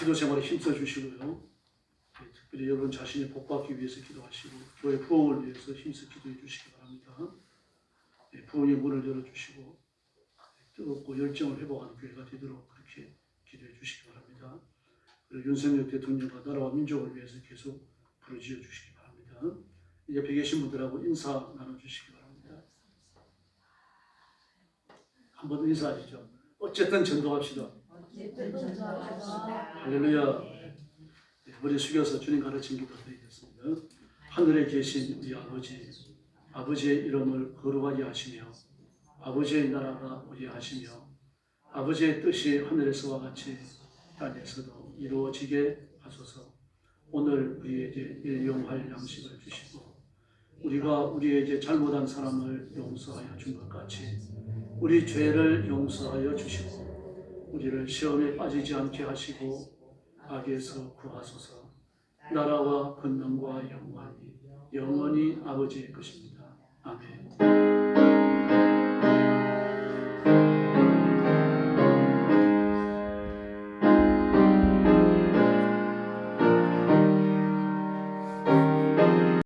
기도 생활에 힘써 주시고요. 특별히 여러분 자신이 복받기 위해서 기도하시고 교회 부흥을 위해서 힘써 기도해 주시기 바랍니다. 부흥의 문을 열어주시고 뜨겁고 열정을 회복하는 교회가 되도록 그렇게 기도해 주시기 바랍니다. 그리고 윤석열 대통령과 나라와 민족을 위해서 계속 부르짖어 주시기 바랍니다. 옆에 계신 분들하고 인사 나눠주시기 바랍니다. 한번 인사하시죠. 어쨌든 전도합시다. 할렐루야. 머리 숙여서 주님 가르친 기도 드리겠습니다. 하늘에 계신 우리 아버지, 아버지의 이름을 거룩하게 하시며 아버지의 나라가 오게 하시며 아버지의 뜻이 하늘에서와 같이 땅에서도 이루어지게 하소서. 오늘 우리에게 일용할 양식을 주시고 우리가 우리에게 잘못한 사람을 용서하여 준 것 같이 우리 죄를 용서하여 주시고 우리를 시험에 빠지지 않게 하시고 악에서 구하소서. 나라와 권능과 영광이 영원히 아버지의 것입니다. 아멘.